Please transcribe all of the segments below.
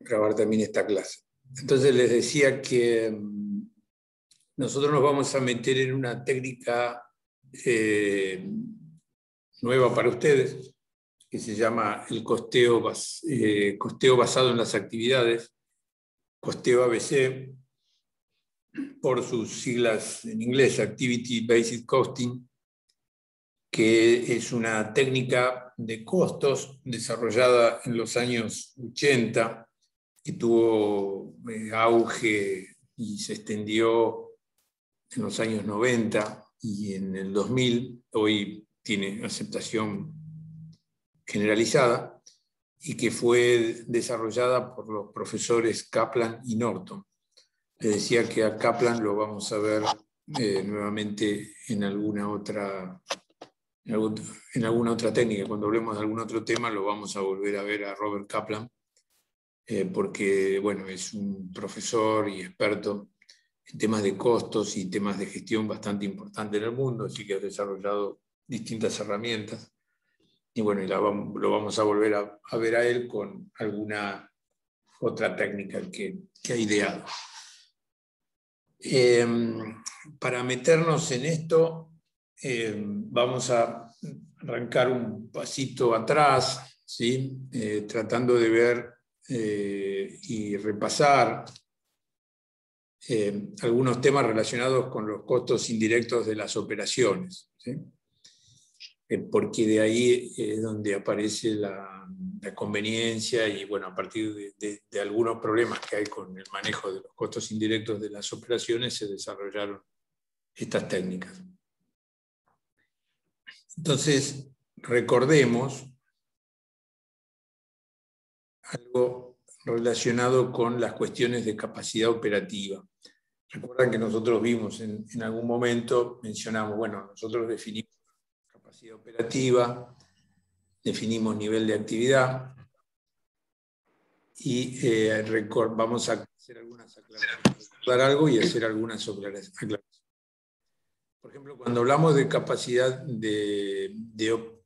grabar también esta clase. Entonces les decía que nosotros nos vamos a meter en una técnica nueva para ustedes, que se llama el costeo basado en las actividades, costeo ABC, por sus siglas en inglés, Activity Based Costing, que es una técnica de costos desarrollada en los años 80, que tuvo auge y se extendió en los años 90 y en el 2000, hoy tiene aceptación generalizada, y que fue desarrollada por los profesores Kaplan y Norton. Les decía que a Kaplan lo vamos a ver nuevamente en alguna otra técnica. Cuando hablemos de algún otro tema lo vamos a volver a ver a Robert Kaplan, porque bueno, es un profesor y experto en temas de costos y temas de gestión bastante importante en el mundo, así que ha desarrollado distintas herramientas. Y bueno, lo vamos a volver a ver a él con alguna otra técnica que ha ideado. Para meternos en esto, vamos a arrancar un pasito atrás, ¿sí? Tratando de ver y repasar algunos temas relacionados con los costos indirectos de las operaciones, ¿sí? Porque de ahí es donde aparece la conveniencia y bueno, a partir de algunos problemas que hay con el manejo de los costos indirectos de las operaciones se desarrollaron estas técnicas. Entonces, recordemos algo relacionado con las cuestiones de capacidad operativa. Recuerdan que nosotros vimos en algún momento, mencionamos, bueno, nosotros definimos capacidad operativa, definimos nivel de actividad y vamos a hacer algunas aclaraciones, recordar algo y hacer algunas aclaraciones. Por ejemplo, cuando hablamos de capacidad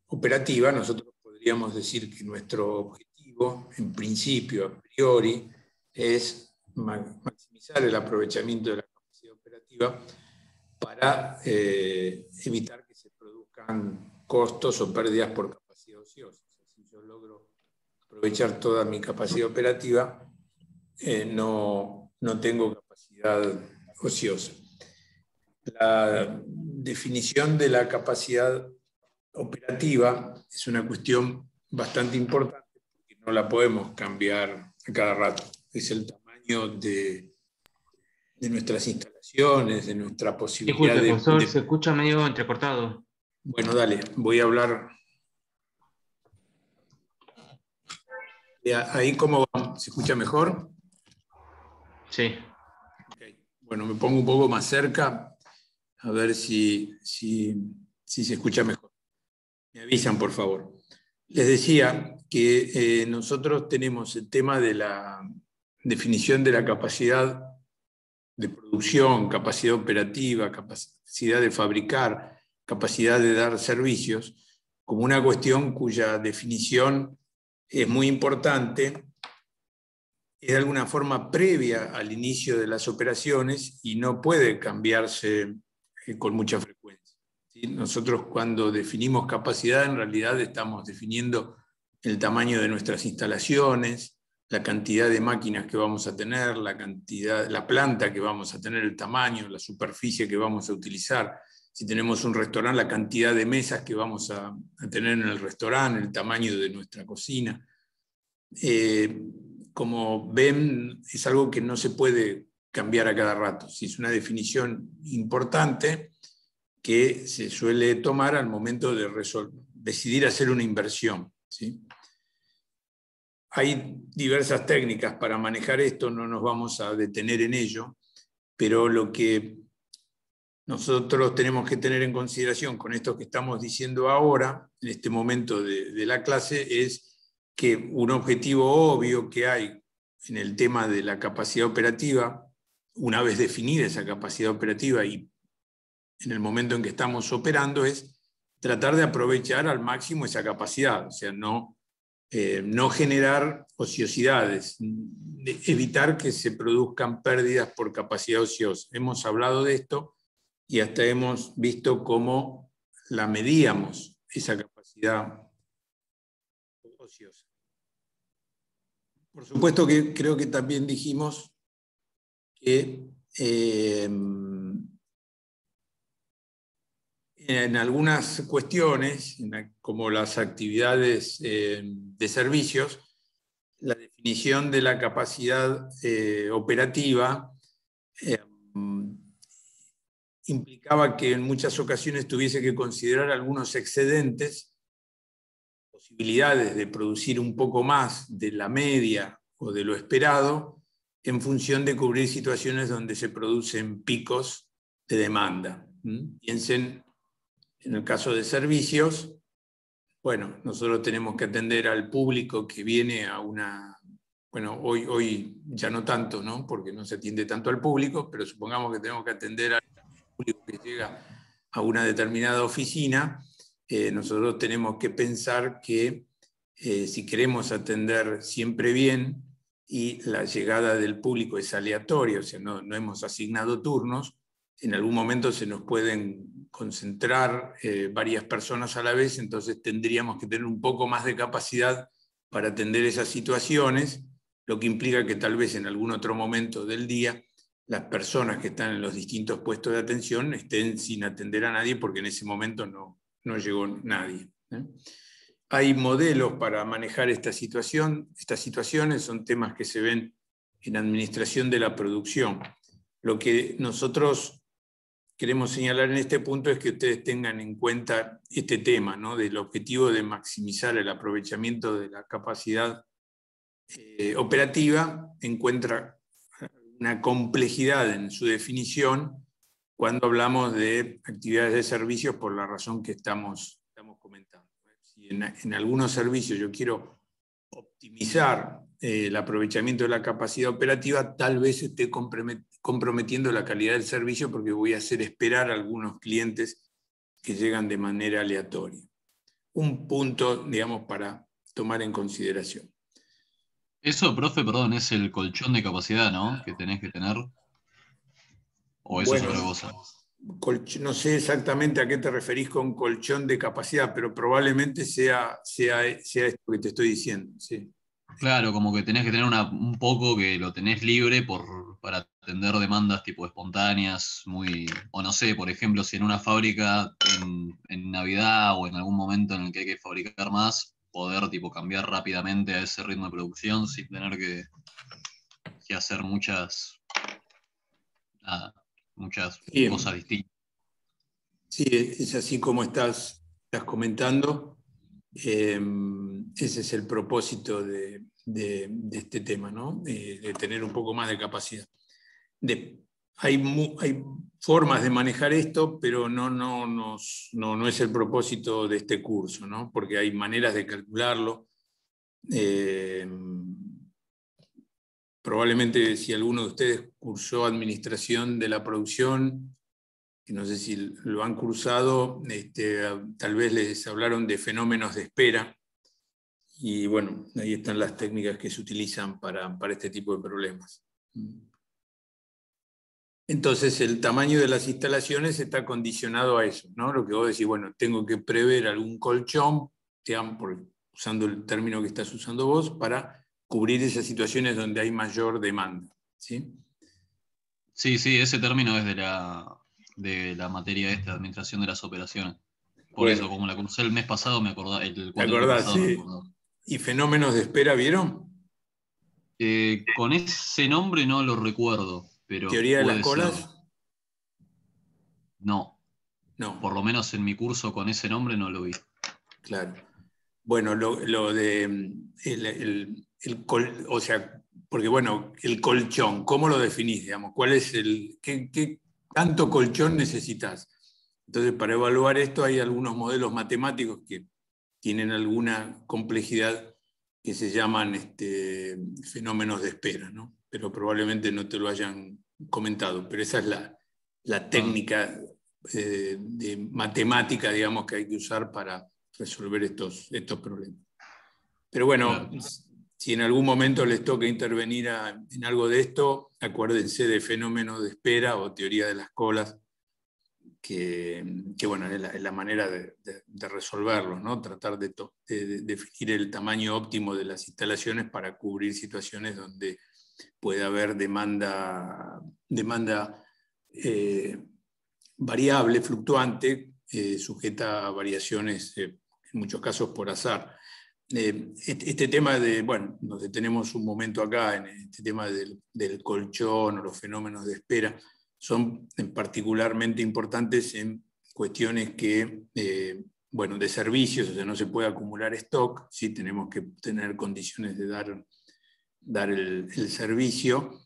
operativa, nosotros podríamos decir que nuestro objetivo, en principio, a priori, es maximizar el aprovechamiento de la capacidad operativa para evitar que se produzcan costos o pérdidas por capacidad ociosa. Si yo logro aprovechar toda mi capacidad operativa, no tengo capacidad ociosa. La definición de la capacidad operativa es una cuestión bastante importante porque no la podemos cambiar a cada rato. Es el tamaño de nuestras instalaciones, de nuestra posibilidad Disculpe, profesor, se escucha medio entrecortado. Bueno, dale, voy a hablar. ¿Ahí cómo va? ¿Se escucha mejor? Sí. Okay. Bueno, me pongo un poco más cerca a ver si se escucha mejor. Me avisan, por favor. Les decía que nosotros tenemos el tema de la definición de la capacidad de producción, capacidad operativa, capacidad de fabricar, capacidad de dar servicios, como una cuestión cuya definición es muy importante, es de alguna forma previa al inicio de las operaciones y no puede cambiarse con mucha frecuencia. ¿Sí? Nosotros cuando definimos capacidad en realidad estamos definiendo el tamaño de nuestras instalaciones, la cantidad de máquinas que vamos a tener, la planta que vamos a tener, el tamaño, la superficie que vamos a utilizar. Si tenemos un restaurante, la cantidad de mesas que vamos a tener en el restaurante, el tamaño de nuestra cocina. Como ven, es algo que no se puede cambiar a cada rato. Sí, es una definición importante que se suele tomar al momento de decidir hacer una inversión, ¿sí? Hay diversas técnicas para manejar esto, no nos vamos a detener en ello, pero lo que nosotros tenemos que tener en consideración con esto que estamos diciendo ahora, en este momento de la clase, es que un objetivo obvio que hay en el tema de la capacidad operativa, una vez definida esa capacidad operativa y en el momento en que estamos operando, es tratar de aprovechar al máximo esa capacidad, o sea, no no generar ociosidades, evitar que se produzcan pérdidas por capacidad ociosa. Hemos hablado de esto y hasta hemos visto cómo la medíamos, esa capacidad ociosa. Por supuesto que creo que también dijimos que en algunas cuestiones, como las actividades de servicios, la definición de la capacidad operativa implicaba que en muchas ocasiones tuviese que considerar algunos excedentes, posibilidades de producir un poco más de la media o de lo esperado, en función de cubrir situaciones donde se producen picos de demanda. Piensen en el caso de servicios. Bueno, nosotros tenemos que atender al público que viene a una... Bueno, hoy ya no tanto, ¿no? Porque no se atiende tanto al público, pero supongamos que tenemos que atender al público que llega a una determinada oficina. Nosotros tenemos que pensar que si queremos atender siempre bien y la llegada del público es aleatoria, o sea, no hemos asignado turnos, en algún momento se nos pueden concentrar varias personas a la vez, entonces tendríamos que tener un poco más de capacidad para atender esas situaciones, lo que implica que tal vez en algún otro momento del día las personas que están en los distintos puestos de atención estén sin atender a nadie porque en ese momento no llegó nadie. Hay modelos para manejar esta situación. Estas situaciones son temas que se ven en administración de la producción. Lo que nosotros queremos señalar en este punto es que ustedes tengan en cuenta este tema, ¿no? Del objetivo de maximizar el aprovechamiento de la capacidad operativa. Encuentra una complejidad en su definición cuando hablamos de actividades de servicios por la razón que estamos comentando. Si en algunos servicios yo quiero optimizar el aprovechamiento de la capacidad operativa, tal vez esté comprometiendo la calidad del servicio porque voy a hacer esperar a algunos clientes que llegan de manera aleatoria. Un punto, digamos, para tomar en consideración. Eso, profe, perdón, es el colchón de capacidad, ¿no? Que tenés que tener. ¿O eso es otra cosa? No sé exactamente a qué te referís con colchón de capacidad, pero probablemente sea esto que te estoy diciendo. Sí. Claro, como que tenés que tener un poco que lo tenés libre para atender demandas tipo espontáneas, o no sé, por ejemplo, si en una fábrica en Navidad o en algún momento en el que hay que fabricar más, poder tipo cambiar rápidamente a ese ritmo de producción sin tener que hacer muchas Bien. Cosas distintas. Sí, es así como estás comentando. Ese es el propósito de este tema, ¿no? De tener un poco más de capacidad. Hay formas de manejar esto, pero no es el propósito de este curso, ¿no? Porque hay maneras de calcularlo. Probablemente si alguno de ustedes cursó administración de la producción, que no sé si lo han cursado, tal vez les hablaron de fenómenos de espera, y bueno, ahí están las técnicas que se utilizan para este tipo de problemas. Entonces el tamaño de las instalaciones está condicionado a eso, ¿no? Lo que vos decís, bueno, tengo que prever algún colchón, usando el término que estás usando vos, para cubrir esas situaciones donde hay mayor demanda. ¿Sí? Sí, ese término es de la materia esta, de administración de las operaciones. Por eso, como la cursé el mes pasado, me acordaba, el cuatrimestre pasado me acordaba. ¿Y fenómenos de espera vieron? Con ese nombre no lo recuerdo, pero ¿Teoría de las puede colas? ser. No. Por lo menos en mi curso con ese nombre no lo vi. Claro. Bueno, lo de o sea, porque bueno, el colchón, ¿cómo lo definís? Digamos? ¿Cuál es qué tanto colchón necesitas? Entonces, para evaluar esto hay algunos modelos matemáticos que tienen alguna complejidad que se llaman fenómenos de espera, ¿no? Pero probablemente no te lo hayan comentado, pero esa es la técnica de matemática, digamos, que hay que usar para resolver estos problemas. Pero bueno, Claro. si en algún momento les toca intervenir en algo de esto, acuérdense de fenómeno de espera o teoría de las colas, que bueno, es la manera de resolverlos, ¿no? Tratar de definir el tamaño óptimo de las instalaciones para cubrir situaciones donde puede haber demanda variable, fluctuante, sujeta a variaciones, en muchos casos por azar. Este tema de, bueno, nos detenemos un momento acá en este tema del colchón o los fenómenos de espera, son particularmente importantes en cuestiones que, bueno, de servicios, o sea, no se puede acumular stock, sí tenemos que tener condiciones de dar el servicio,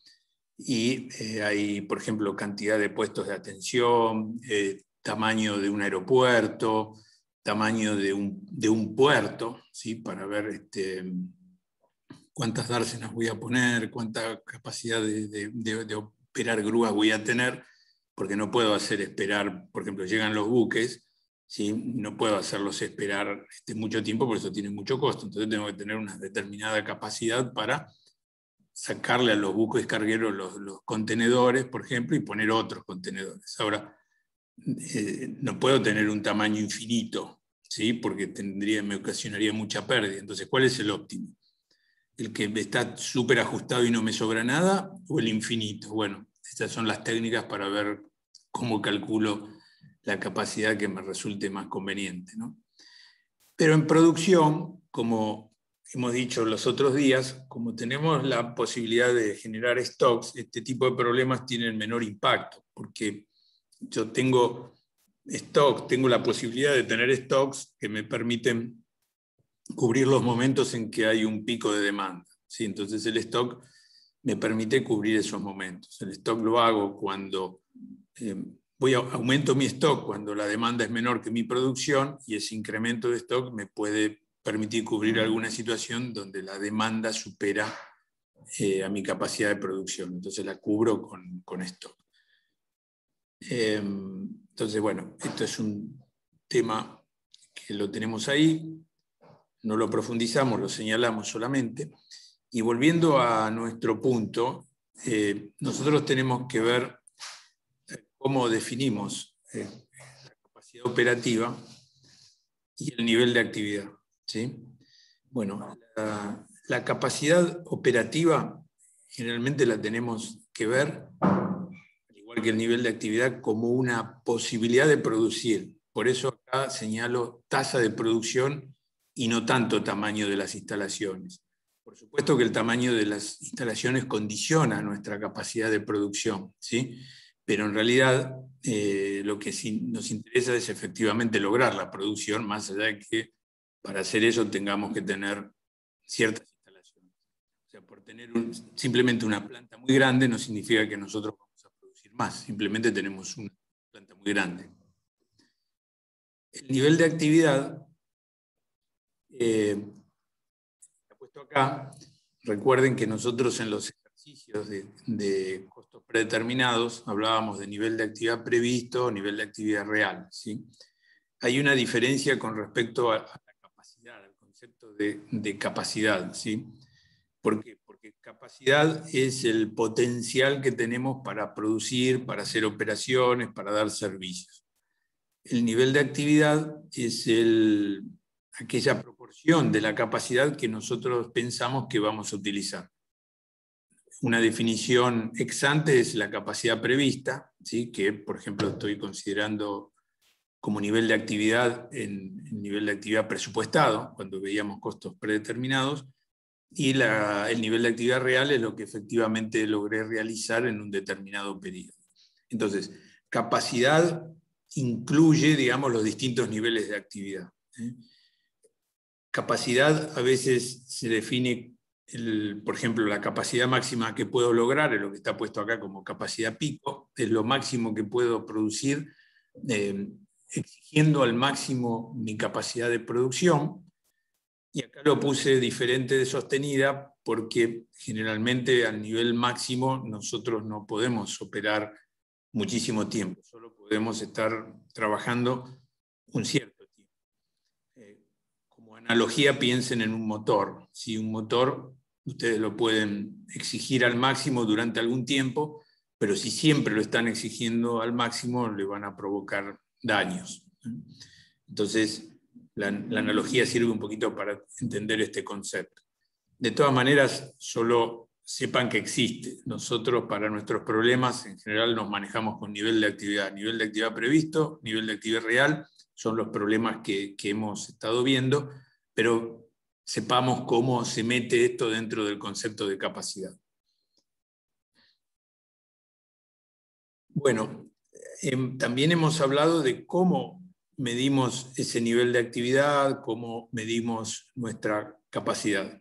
y hay, por ejemplo, cantidad de puestos de atención, tamaño de un aeropuerto, tamaño de un puerto, ¿sí? Para ver cuántas dársenas voy a poner, cuánta capacidad de operar grúas voy a tener, porque no puedo hacer esperar, por ejemplo, llegan los buques, ¿sí? No puedo hacerlos esperar mucho tiempo, porque eso tiene mucho costo, entonces tengo que tener una determinada capacidad para sacarle a los buques cargueros los contenedores, por ejemplo, y poner otros contenedores. Ahora, no puedo tener un tamaño infinito, ¿sí? Porque me ocasionaría mucha pérdida. Entonces, ¿cuál es el óptimo? ¿El que está súper ajustado y no me sobra nada? ¿O el infinito? Bueno, estas son las técnicas para ver cómo calculo la capacidad que me resulte más conveniente, ¿no? Pero en producción, como hemos dicho los otros días, como tenemos la posibilidad de generar stocks, este tipo de problemas tienen menor impacto, porque yo tengo stock, tengo la posibilidad de tener stocks que me permiten cubrir los momentos en que hay un pico de demanda, ¿sí? Entonces el stock me permite cubrir esos momentos. El stock lo hago cuando aumento mi stock cuando la demanda es menor que mi producción, y ese incremento de stock me puede permitir cubrir alguna situación donde la demanda supera a mi capacidad de producción. Entonces la cubro con stock. Entonces, bueno, esto es un tema que lo tenemos ahí, no lo profundizamos, lo señalamos solamente. Y volviendo a nuestro punto, nosotros tenemos que ver cómo definimos la capacidad operativa y el nivel de actividad, ¿sí? Bueno, la capacidad operativa generalmente la tenemos que ver, al igual que el nivel de actividad, como una posibilidad de producir. Por eso acá señalo tasa de producción y no tanto tamaño de las instalaciones. Por supuesto que el tamaño de las instalaciones condiciona nuestra capacidad de producción, ¿sí? Pero en realidad lo que sí nos interesa es efectivamente lograr la producción, más allá de que para hacer eso tengamos que tener ciertas instalaciones. O sea, por tener simplemente una planta muy grande no significa que nosotros vamos a producir más, simplemente tenemos una planta muy grande. El nivel de actividad está puesto acá. Recuerden que nosotros en los ejercicios de costos predeterminados hablábamos de nivel de actividad previsto, nivel de actividad real, ¿sí? Hay una diferencia con respecto a la capacidad, al concepto de capacidad, ¿sí? ¿Por qué? Porque capacidad es el potencial que tenemos para producir, para hacer operaciones, para dar servicios. El nivel de actividad es aquella proporción de la capacidad que nosotros pensamos que vamos a utilizar. Una definición ex ante es la capacidad prevista, ¿sí? Que, por ejemplo, estoy considerando como nivel de actividad en nivel de actividad presupuestado, cuando veíamos costos predeterminados, y el nivel de actividad real es lo que efectivamente logré realizar en un determinado periodo. Entonces, capacidad incluye, digamos, los distintos niveles de actividad. Capacidad a veces se define, por ejemplo, la capacidad máxima que puedo lograr, es lo que está puesto acá como capacidad pico, es lo máximo que puedo producir, exigiendo al máximo mi capacidad de producción. Y acá lo puse diferente de sostenida porque generalmente al nivel máximo nosotros no podemos operar muchísimo tiempo, solo podemos estar trabajando un cierto tiempo. Como analogía, piensen en un motor. Si un motor, ustedes lo pueden exigir al máximo durante algún tiempo, pero si siempre lo están exigiendo al máximo, le van a provocar daños. Entonces, la analogía sirve un poquito para entender este concepto. De todas maneras, solo sepan que existe. Nosotros, para nuestros problemas, en general nos manejamos con nivel de actividad. Nivel de actividad previsto, nivel de actividad real, son los problemas que hemos estado viendo, pero sepamos cómo se mete esto dentro del concepto de capacidad. Bueno, también hemos hablado de cómo medimos ese nivel de actividad, cómo medimos nuestra capacidad.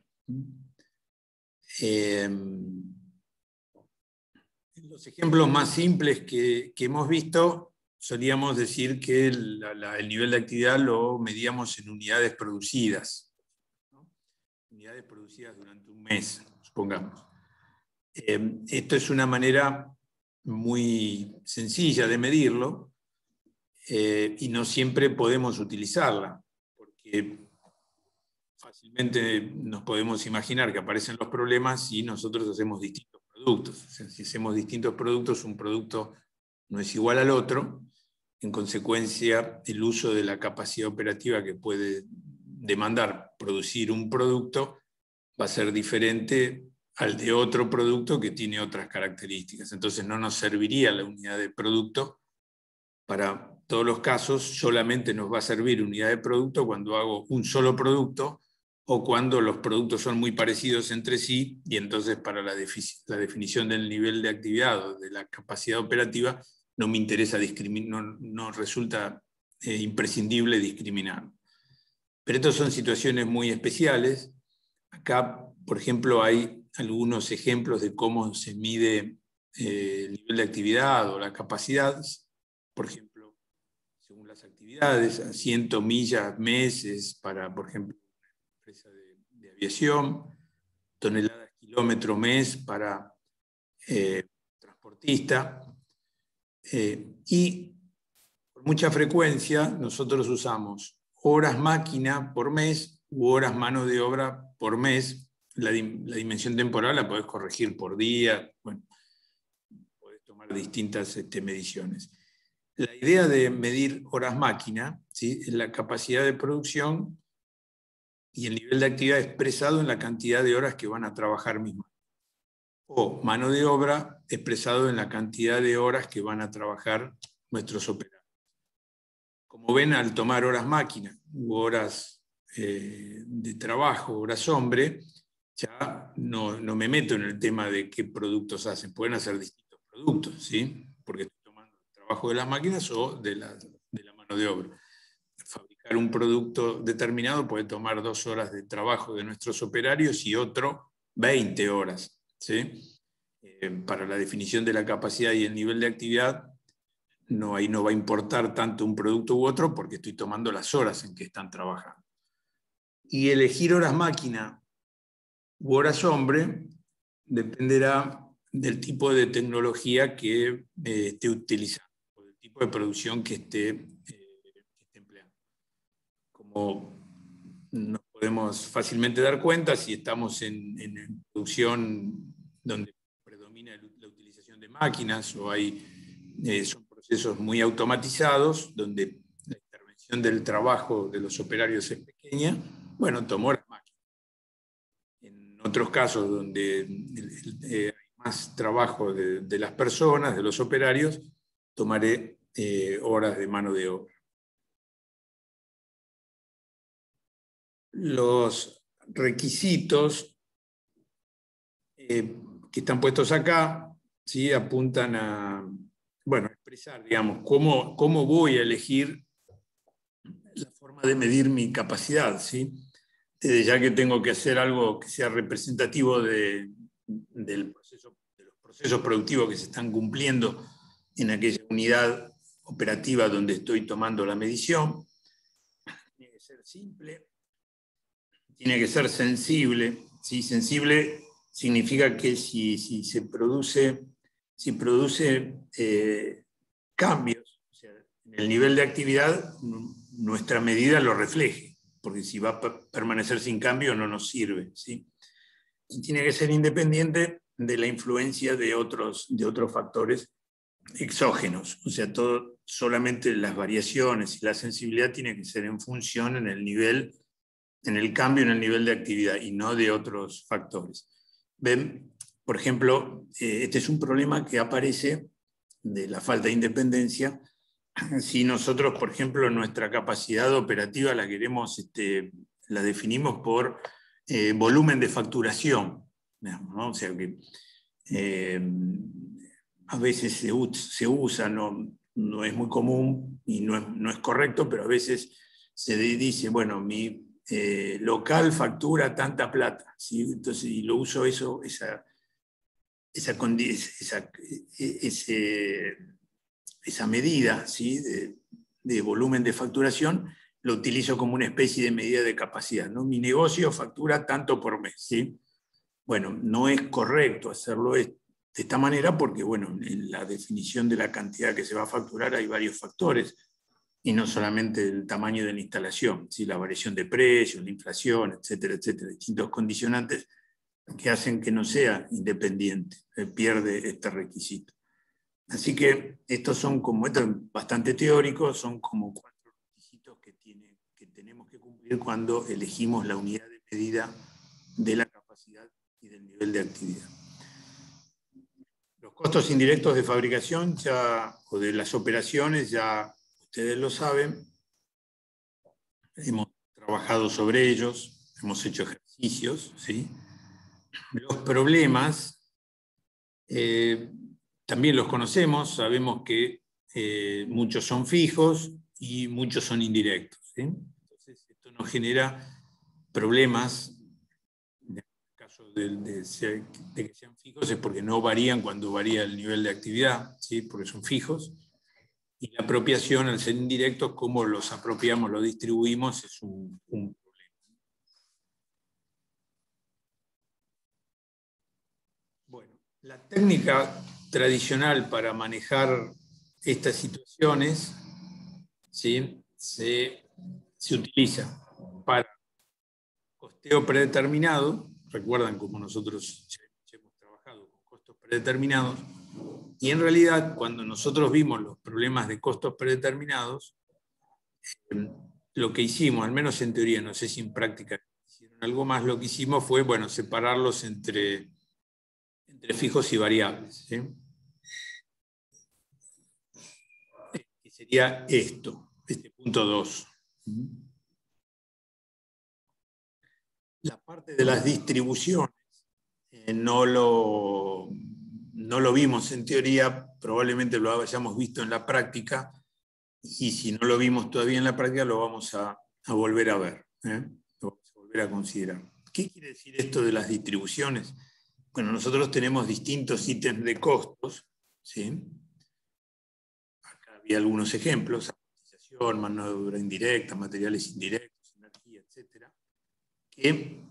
Los ejemplos más simples que hemos visto, solíamos decir que el nivel de actividad lo medíamos en unidades producidas, ¿no? Unidades producidas durante un mes, supongamos. Esto es una manera muy sencilla de medirlo, y no siempre podemos utilizarla, porque fácilmente nos podemos imaginar que aparecen los problemas si nosotros hacemos distintos productos. O sea, si hacemos distintos productos, un producto no es igual al otro. En consecuencia, el uso de la capacidad operativa que puede demandar producir un producto va a ser diferente al de otro producto que tiene otras características. Entonces no nos serviría la unidad de producto para todos los casos, solamente nos va a servir unidad de producto cuando hago un solo producto o cuando los productos son muy parecidos entre sí, y entonces para la definición del nivel de actividad o de la capacidad operativa no me interesa discriminar, no resulta imprescindible discriminar. Pero estas son situaciones muy especiales. Acá, por ejemplo, hay algunos ejemplos de cómo se mide el nivel de actividad o la capacidad. Por ejemplo, según las actividades, asiento, millas, meses para, por ejemplo, una empresa de aviación, toneladas, kilómetro, mes para transportista. Y con mucha frecuencia nosotros usamos horas máquina por mes u horas mano de obra por mes. La dimensión temporal la podés corregir por día, bueno, podés tomar distintas mediciones. La idea de medir horas máquina, ¿sí?, es la capacidad de producción y el nivel de actividad expresado en la cantidad de horas que van a trabajar mismas. O mano de obra expresado en la cantidad de horas que van a trabajar nuestros operarios. Como ven, al tomar horas máquina u horas de trabajo, horas hombre, ya no me meto en el tema de qué productos hacen. Pueden hacer distintos productos, ¿sí?, porque estoy tomando el trabajo de las máquinas o de la mano de obra. Fabricar un producto determinado puede tomar 2 horas de trabajo de nuestros operarios y otro 20 horas, ¿sí? Para la definición de la capacidad y el nivel de actividad, ahí no va a importar tanto un producto u otro porque estoy tomando las horas en que están trabajando. Y elegir horas máquina u horas hombre dependerá del tipo de tecnología que esté utilizando, o del tipo de producción que esté empleando. Como nos podemos fácilmente dar cuenta, si estamos en producción donde predomina la utilización de máquinas o son procesos muy automatizados, donde la intervención del trabajo de los operarios es pequeña, bueno, tomo horas máquinas. En otros casos donde hay más trabajo de las personas, de los operarios, tomaré horas de mano de obra. Los requisitos que están puestos acá, ¿sí?, apuntan a, bueno, expresar, digamos, cómo voy a elegir la forma de medir mi capacidad, ¿sí? Desde ya que tengo que hacer algo que sea representativo de los procesos productivos que se están cumpliendo en aquella unidad operativa donde estoy tomando la medición. Tiene que ser simple, tiene que ser sensible, ¿sí? Sensible significa que si produce cambios, o sea, en el nivel de actividad, nuestra medida lo refleje. porque si va a permanecer sin cambio no nos sirve, ¿sí? Y tiene que ser independiente de la influencia de otros factores exógenos, o sea, solamente las variaciones y la sensibilidad tiene que ser en función en el cambio en el nivel de actividad y no de otros factores. ¿Ven? Por ejemplo, este es un problema que aparece de la falta de independencia si nosotros, por ejemplo, nuestra capacidad operativa la definimos por volumen de facturación, digamos, ¿no? O sea que a veces se usa, no es muy común y no es correcto, pero a veces se dice, bueno, mi local factura tanta plata, ¿sí? Entonces, y lo uso esa medida, ¿sí? de volumen de facturación, lo utilizo como una especie de medida de capacidad, ¿no? Mi negocio factura tanto por mes, ¿sí? Bueno, no es correcto hacerlo de esta manera porque, bueno, en la definición de la cantidad que se va a facturar hay varios factores, y no solamente el tamaño de la instalación, ¿sí? La variación de precios, la inflación, etcétera, etcétera, distintos condicionantes que hacen que no sea independiente, pierde este requisito. Así que esto es bastante teórico, son como 4 requisitos que tenemos que cumplir cuando elegimos la unidad de medida de la capacidad y del nivel de actividad. Los costos indirectos de fabricación o de las operaciones, ya ustedes lo saben, hemos trabajado sobre ellos, hemos hecho ejercicios, ¿sí? Los problemas también los conocemos, sabemos que muchos son fijos y muchos son indirectos, ¿sí? Entonces esto nos genera problemas. En el caso de que sean fijos es porque no varían cuando varía el nivel de actividad, ¿sí? Porque son fijos. Y la apropiación, al ser indirectos, cómo los apropiamos, los distribuimos, es un problema. Bueno, la técnica tradicional para manejar estas situaciones, ¿sí? se utiliza para costeo predeterminado. Recuerdan cómo nosotros ya hemos trabajado con costos predeterminados, y en realidad cuando nosotros vimos los problemas de costos predeterminados, lo que hicimos, al menos en teoría, no sé si en práctica hicieron algo más, lo que hicimos fue, bueno, separarlos entre fijos y variables, ¿sí? Que sería este punto 2. La parte de las distribuciones no lo vimos en teoría, probablemente lo hayamos visto en la práctica, y si no lo vimos todavía en la práctica lo vamos a volver a ver, lo vamos a volver a considerar. ¿Qué quiere decir esto de las distribuciones? Bueno, nosotros tenemos distintos ítems de costos, ¿sí? Acá había algunos ejemplos: amortización, mano de obra indirecta, materiales indirectos, energía, etc. Que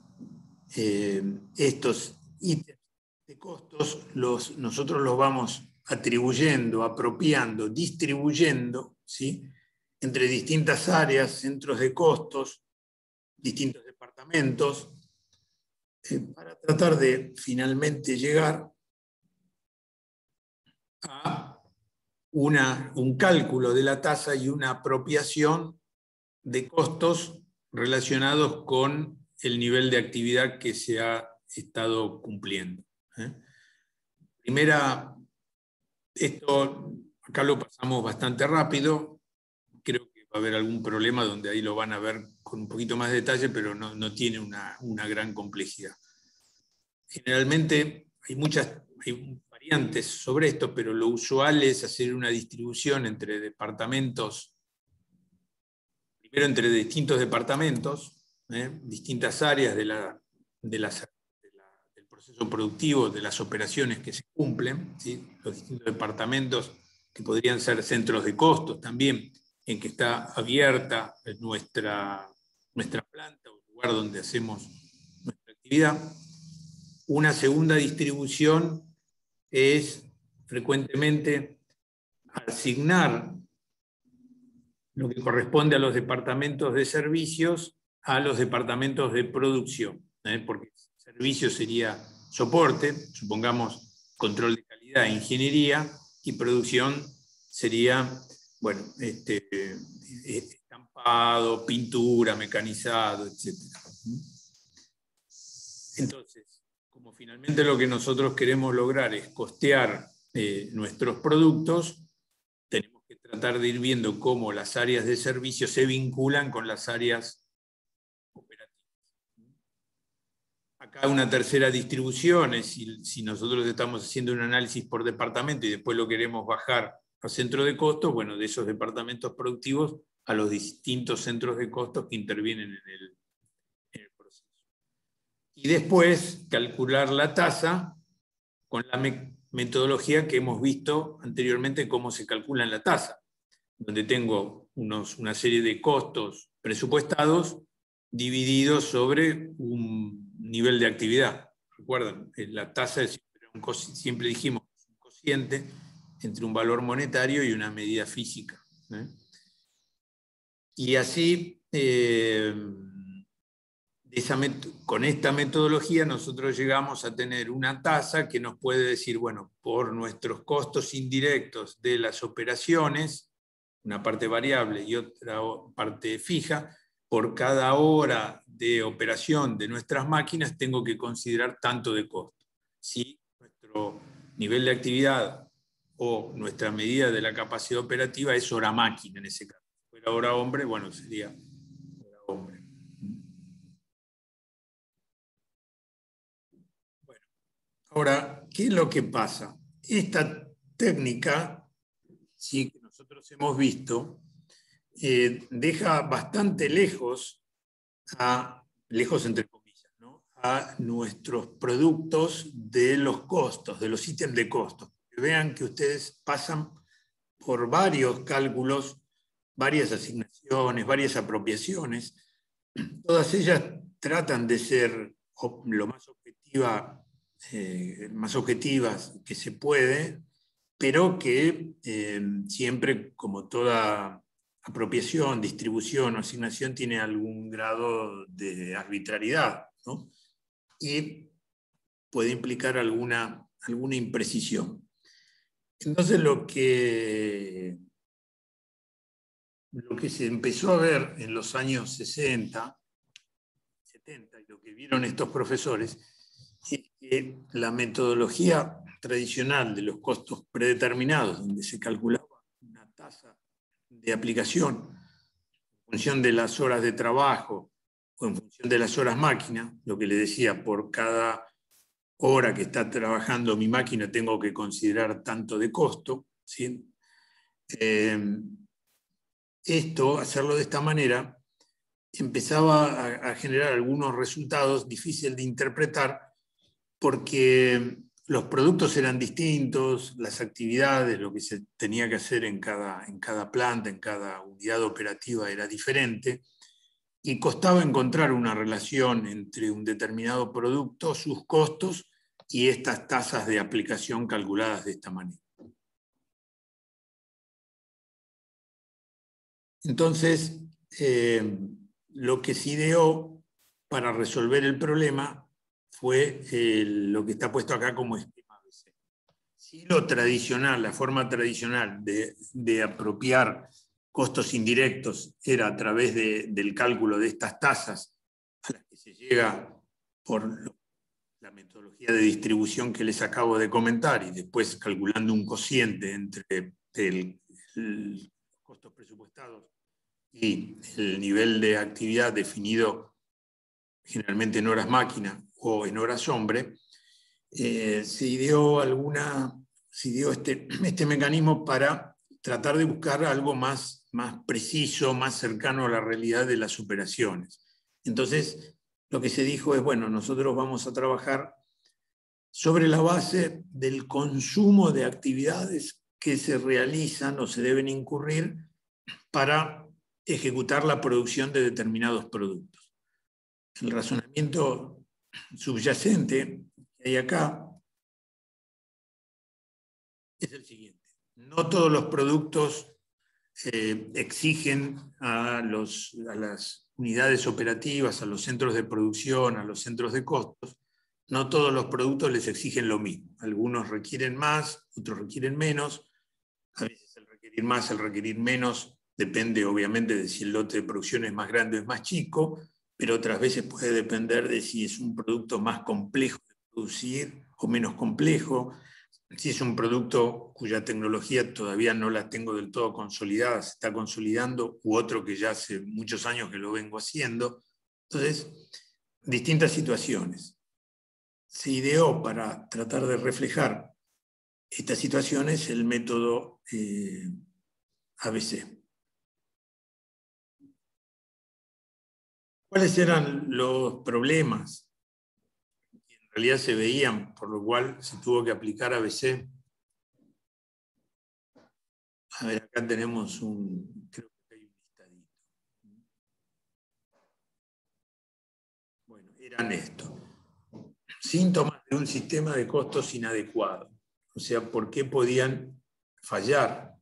estos ítems de costos nosotros los vamos atribuyendo, apropiando, distribuyendo, ¿sí? Entre distintas áreas, centros de costos, distintos departamentos, para tratar de finalmente llegar a un cálculo de la tasa y una apropiación de costos relacionados con el nivel de actividad que se ha estado cumpliendo. Esto acá lo pasamos bastante rápido, creo que va a haber algún problema donde ahí lo van a ver con un poquito más de detalle, pero no tiene una gran complejidad. Generalmente hay variantes sobre esto, pero lo usual es hacer una distribución entre departamentos, primero entre distintos departamentos, distintas áreas del proceso productivo, de las operaciones que se cumplen, ¿sí? Los distintos departamentos que podrían ser centros de costos también, en que está abierta nuestra planta o lugar donde hacemos nuestra actividad. Una segunda distribución es frecuentemente asignar lo que corresponde a los departamentos de servicios a los departamentos de producción, porque servicio sería soporte, supongamos control de calidad e ingeniería, y producción sería, bueno, estampado, pintura, mecanizado, etc. Entonces, como finalmente lo que nosotros queremos lograr es costear nuestros productos, tenemos que tratar de ir viendo cómo las áreas de servicio se vinculan con las áreas operativas. Acá una tercera distribución es si nosotros estamos haciendo un análisis por departamento y después lo queremos bajar a centro de costos, bueno, de esos departamentos productivos a los distintos centros de costos que intervienen en el proceso. Y después calcular la tasa con la metodología que hemos visto anteriormente, cómo se calcula la tasa, donde tengo una serie de costos presupuestados divididos sobre un nivel de actividad. Recuerden, la tasa siempre dijimos un cociente entre un valor monetario y una medida física. Y así, con esta metodología nosotros llegamos a tener una tasa que nos puede decir, bueno, por nuestros costos indirectos de las operaciones, una parte variable y otra parte fija, por cada hora de operación de nuestras máquinas tengo que considerar tanto de costo. Si nuestro nivel de actividad o nuestra medida de la capacidad operativa es hora máquina en ese caso. Si fuera hora hombre, bueno, sería hora hombre. Bueno, ahora, ¿qué es lo que pasa? Esta técnica, sí, que nosotros hemos visto, deja bastante lejos entre comillas, ¿no?, a nuestros productos de los costos, de los ítems de costos. Vean que ustedes pasan por varios cálculos, varias asignaciones, varias apropiaciones. Todas ellas tratan de ser lo más objetivas que se puede, pero que siempre, como toda apropiación, distribución o asignación, tiene algún grado de arbitrariedad, ¿no? Y puede implicar alguna imprecisión. Entonces lo que se empezó a ver en los años 60, 70, y lo que vieron estos profesores, es que la metodología tradicional de los costos predeterminados, donde se calculaba una tasa de aplicación en función de las horas de trabajo o en función de las horas máquina, lo que le decía, por cada hora que está trabajando mi máquina tengo que considerar tanto de costo, ¿sí? Hacerlo de esta manera, empezaba a generar algunos resultados difíciles de interpretar porque los productos eran distintos, las actividades, lo que se tenía que hacer en cada planta, en cada unidad operativa era diferente, y costaba encontrar una relación entre un determinado producto, sus costos, y estas tasas de aplicación calculadas de esta manera. Entonces, lo que se ideó para resolver el problema fue lo que está puesto acá como esquema ABC. Si lo tradicional, la forma tradicional de apropiar costos indirectos era a través del cálculo de estas tasas a las que se llega por la metodología de distribución que les acabo de comentar y después calculando un cociente entre los costos presupuestados y el nivel de actividad definido generalmente en horas máquina o en horas hombre, se ideó este mecanismo para tratar de buscar algo más preciso, más cercano a la realidad de las operaciones. Entonces, lo que se dijo es, bueno, nosotros vamos a trabajar sobre la base del consumo de actividades que se realizan o se deben incurrir para ejecutar la producción de determinados productos. El razonamiento subyacente que hay acá es el siguiente. No todos los productos exigen a las unidades operativas, a los centros de producción, a los centros de costos, no todos los productos les exigen lo mismo. Algunos requieren más, otros requieren menos. A veces el requerir más, el requerir menos, depende obviamente de si el lote de producción es más grande o es más chico, pero otras veces puede depender de si es un producto más complejo de producir o menos complejo, si es un producto cuya tecnología todavía no la tengo del todo consolidada, se está consolidando, u otro que ya hace muchos años que lo vengo haciendo. Entonces, distintas situaciones. Se ideó para tratar de reflejar estas situaciones el método ABC. ¿Cuáles eran los problemas que en realidad se veían, por lo cual se tuvo que aplicar ABC? A ver, acá tenemos creo que hay un listadito. Bueno, eran estos. Síntomas de un sistema de costos inadecuado. O sea, ¿por qué podían fallar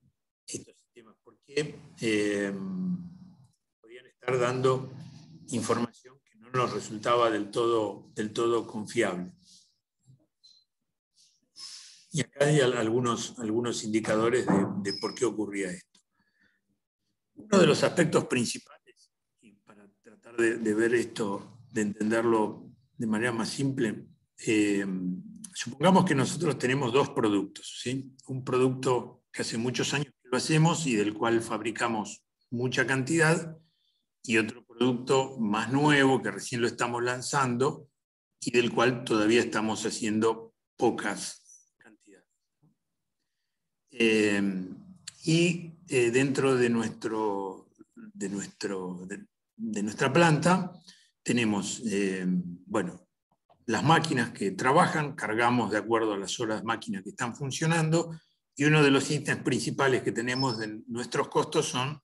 estos sistemas? ¿Por qué podían estar dando información que no nos resultaba del todo confiable? Y acá hay algunos indicadores de por qué ocurría esto. Uno de los aspectos principales, y para tratar de ver esto, de entenderlo de manera más simple, supongamos que nosotros tenemos dos productos, ¿sí? Un producto que hace muchos años que lo hacemos y del cual fabricamos mucha cantidad, y otro producto más nuevo que recién lo estamos lanzando y del cual todavía estamos haciendo pocas cantidades. Dentro de nuestra planta tenemos, bueno, las máquinas que trabajan, cargamos de acuerdo a las horas máquinas que están funcionando, y uno de los ítems principales que tenemos de nuestros costos son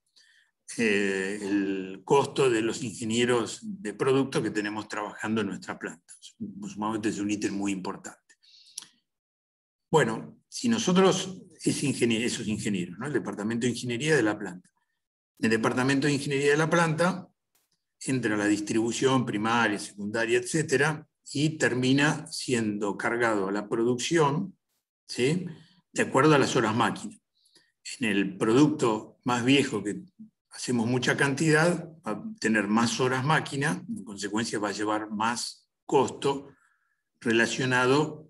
el costo de los ingenieros de producto que tenemos trabajando en nuestra planta. Sumamente es un ítem muy importante. Bueno, si nosotros, esos ingenieros, ¿no? El departamento de ingeniería de la planta. El departamento de ingeniería de la planta entra a la distribución primaria, secundaria, etcétera, y termina siendo cargado a la producción, ¿sí? De acuerdo a las horas máquina. En el producto más viejo, que hacemos mucha cantidad, va a tener más horas máquina, en consecuencia va a llevar más costo relacionado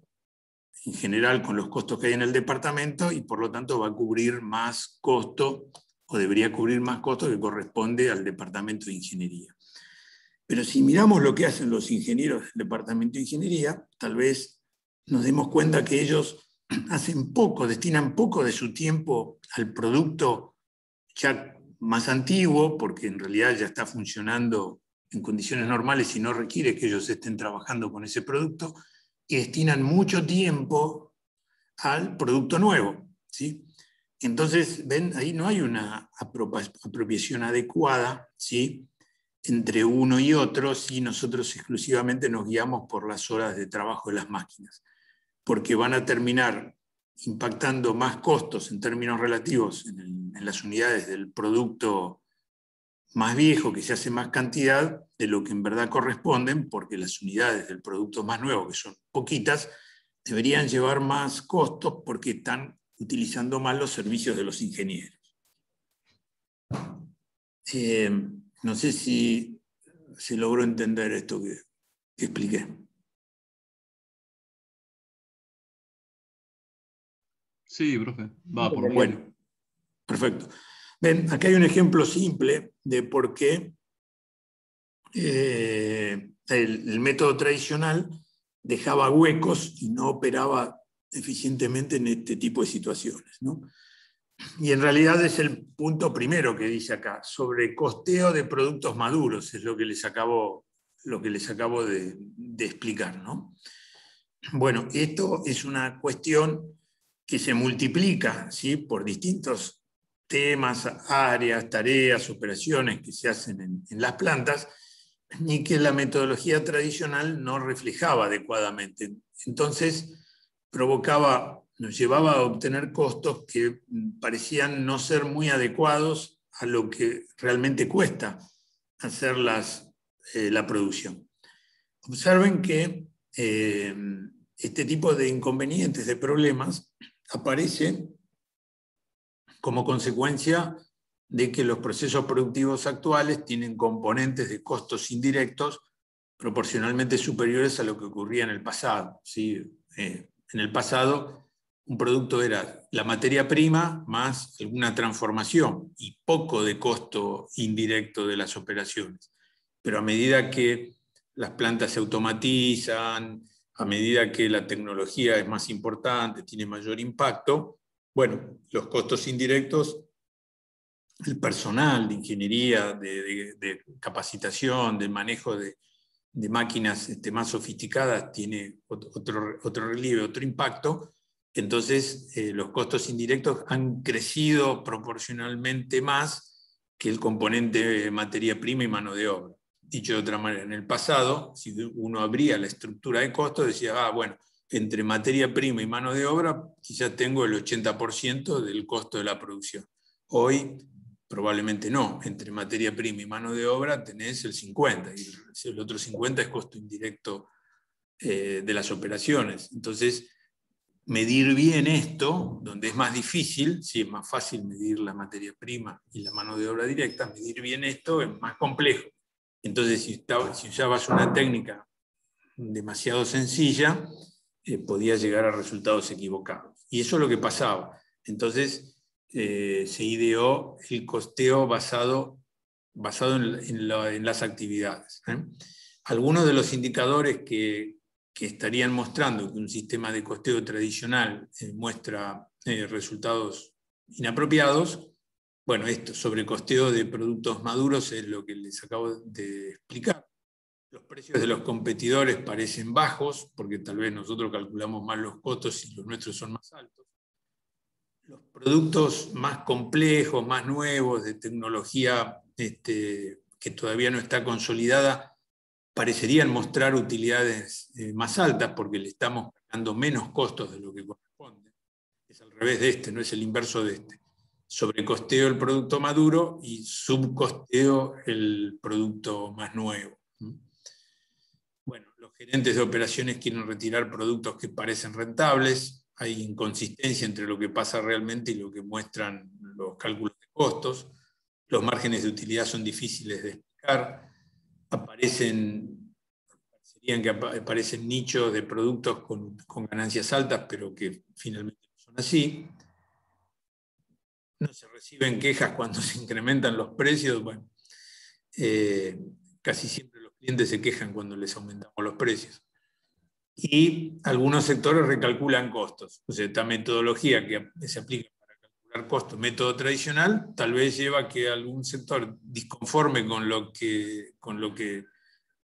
en general con los costos que hay en el departamento, y por lo tanto va a cubrir más costo, o debería cubrir más costo que corresponde al departamento de ingeniería. Pero si miramos lo que hacen los ingenieros del departamento de ingeniería, tal vez nos demos cuenta que ellos hacen poco, destinan poco de su tiempo al producto ya más antiguo, porque en realidad ya está funcionando en condiciones normales y no requiere que ellos estén trabajando con ese producto, y destinan mucho tiempo al producto nuevo, ¿sí? Entonces, ven, ahí no hay una apropiación adecuada, ¿sí?, entre uno y otro, si nosotros exclusivamente nos guiamos por las horas de trabajo de las máquinas, porque van a terminar impactando más costos en términos relativos en las unidades del producto más viejo, que se hace más cantidad de lo que en verdad corresponden, porque las unidades del producto más nuevo, que son poquitas, deberían llevar más costos porque están utilizando más los servicios de los ingenieros. No sé si se logró entender esto que expliqué. Sí, profe. Va por mí. Bueno, perfecto. Ven, acá hay un ejemplo simple de por qué el método tradicional dejaba huecos y no operaba eficientemente en este tipo de situaciones, ¿no? Y en realidad es el punto primero que dice acá, sobre costeo de productos maduros, es lo que les acabo de explicar, ¿no? Bueno, esto es una cuestión que se multiplica, ¿sí?, por distintos temas, áreas, tareas, operaciones que se hacen en las plantas, y que la metodología tradicional no reflejaba adecuadamente. Entonces, nos llevaba a obtener costos que parecían no ser muy adecuados a lo que realmente cuesta hacer la producción. Observen que este tipo de inconvenientes, de problemas, aparecen como consecuencia de que los procesos productivos actuales tienen componentes de costos indirectos proporcionalmente superiores a lo que ocurría en el pasado, ¿sí? En el pasado, un producto era la materia prima más alguna transformación y poco de costo indirecto de las operaciones. Pero a medida que las plantas se automatizan, a medida que la tecnología es más importante, tiene mayor impacto, bueno, los costos indirectos, el personal de ingeniería, de capacitación, de manejo de máquinas más sofisticadas tiene otro relieve, otro impacto. Entonces, los costos indirectos han crecido proporcionalmente más que el componente materia prima y mano de obra. Dicho de otra manera, en el pasado, si uno abría la estructura de costos, decía, bueno, entre materia prima y mano de obra, quizás tengo el 80% del costo de la producción. Hoy, probablemente no. Entre materia prima y mano de obra tenés el 50%, y el otro 50% es costo indirecto de las operaciones. Entonces, medir bien esto, donde es más difícil, sí es más fácil medir la materia prima y la mano de obra directa, medir bien esto es más complejo. Entonces, si usabas una técnica demasiado sencilla, podía llegar a resultados equivocados. Y eso es lo que pasaba. Entonces, se ideó el costeo basado en las actividades. Algunos de los indicadores que estarían mostrando que un sistema de costeo tradicional muestra resultados inapropiados, bueno, esto sobre costeo de productos maduros es lo que les acabo de explicar. Los precios de los competidores parecen bajos, porque tal vez nosotros calculamos más los costos y los nuestros son más altos. Los productos más complejos, más nuevos, de tecnología que todavía no está consolidada, parecerían mostrar utilidades más altas porque le estamos pagando menos costos de lo que corresponde. Es al revés de este, no es el inverso de este. Sobrecosteo el producto maduro y subcosteo el producto más nuevo. Bueno, los gerentes de operaciones quieren retirar productos que parecen rentables, hay inconsistencia entre lo que pasa realmente y lo que muestran los cálculos de costos, los márgenes de utilidad son difíciles de explicar, aparecen nichos de productos con ganancias altas, pero que finalmente no son así. No se reciben quejas cuando se incrementan los precios. Bueno, casi siempre los clientes se quejan cuando les aumentamos los precios. Y algunos sectores recalculan costos. O sea, esta metodología que se aplica para calcular costos, método tradicional, tal vez lleva a que algún sector disconforme con lo que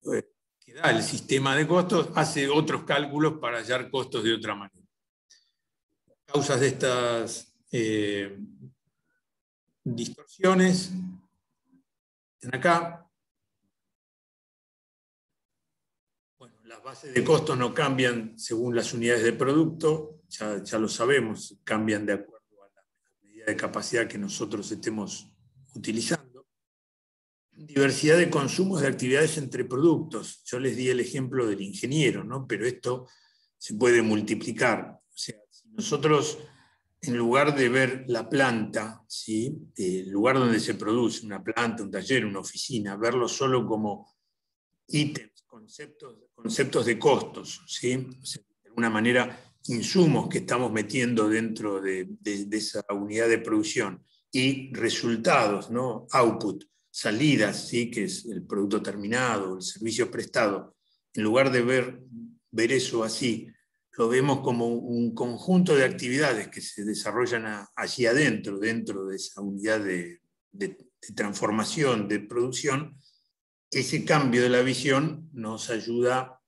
da el sistema de costos, hace otros cálculos para hallar costos de otra manera. Las causas de estas distorsiones están acá. Bueno, las bases de costos no cambian según las unidades de producto, ya lo sabemos, cambian de acuerdo a la medida de capacidad que nosotros estemos utilizando. Diversidad de consumos de actividades entre productos. Yo les di el ejemplo del ingeniero, ¿no? Pero esto se puede multiplicar. O sea, si nosotros, en lugar de ver la planta, ¿sí? El lugar donde se produce una planta, un taller, una oficina, verlo solo como ítems, conceptos de costos, ¿sí? O sea, de alguna manera, insumos que estamos metiendo dentro de esa unidad de producción y resultados, ¿no? Output, salidas, ¿sí? Que es el producto terminado, el servicio prestado. En lugar de ver eso así, lo vemos como un conjunto de actividades que se desarrollan allí adentro, dentro de esa unidad de transformación, de producción. Ese cambio de la visión nos ayuda a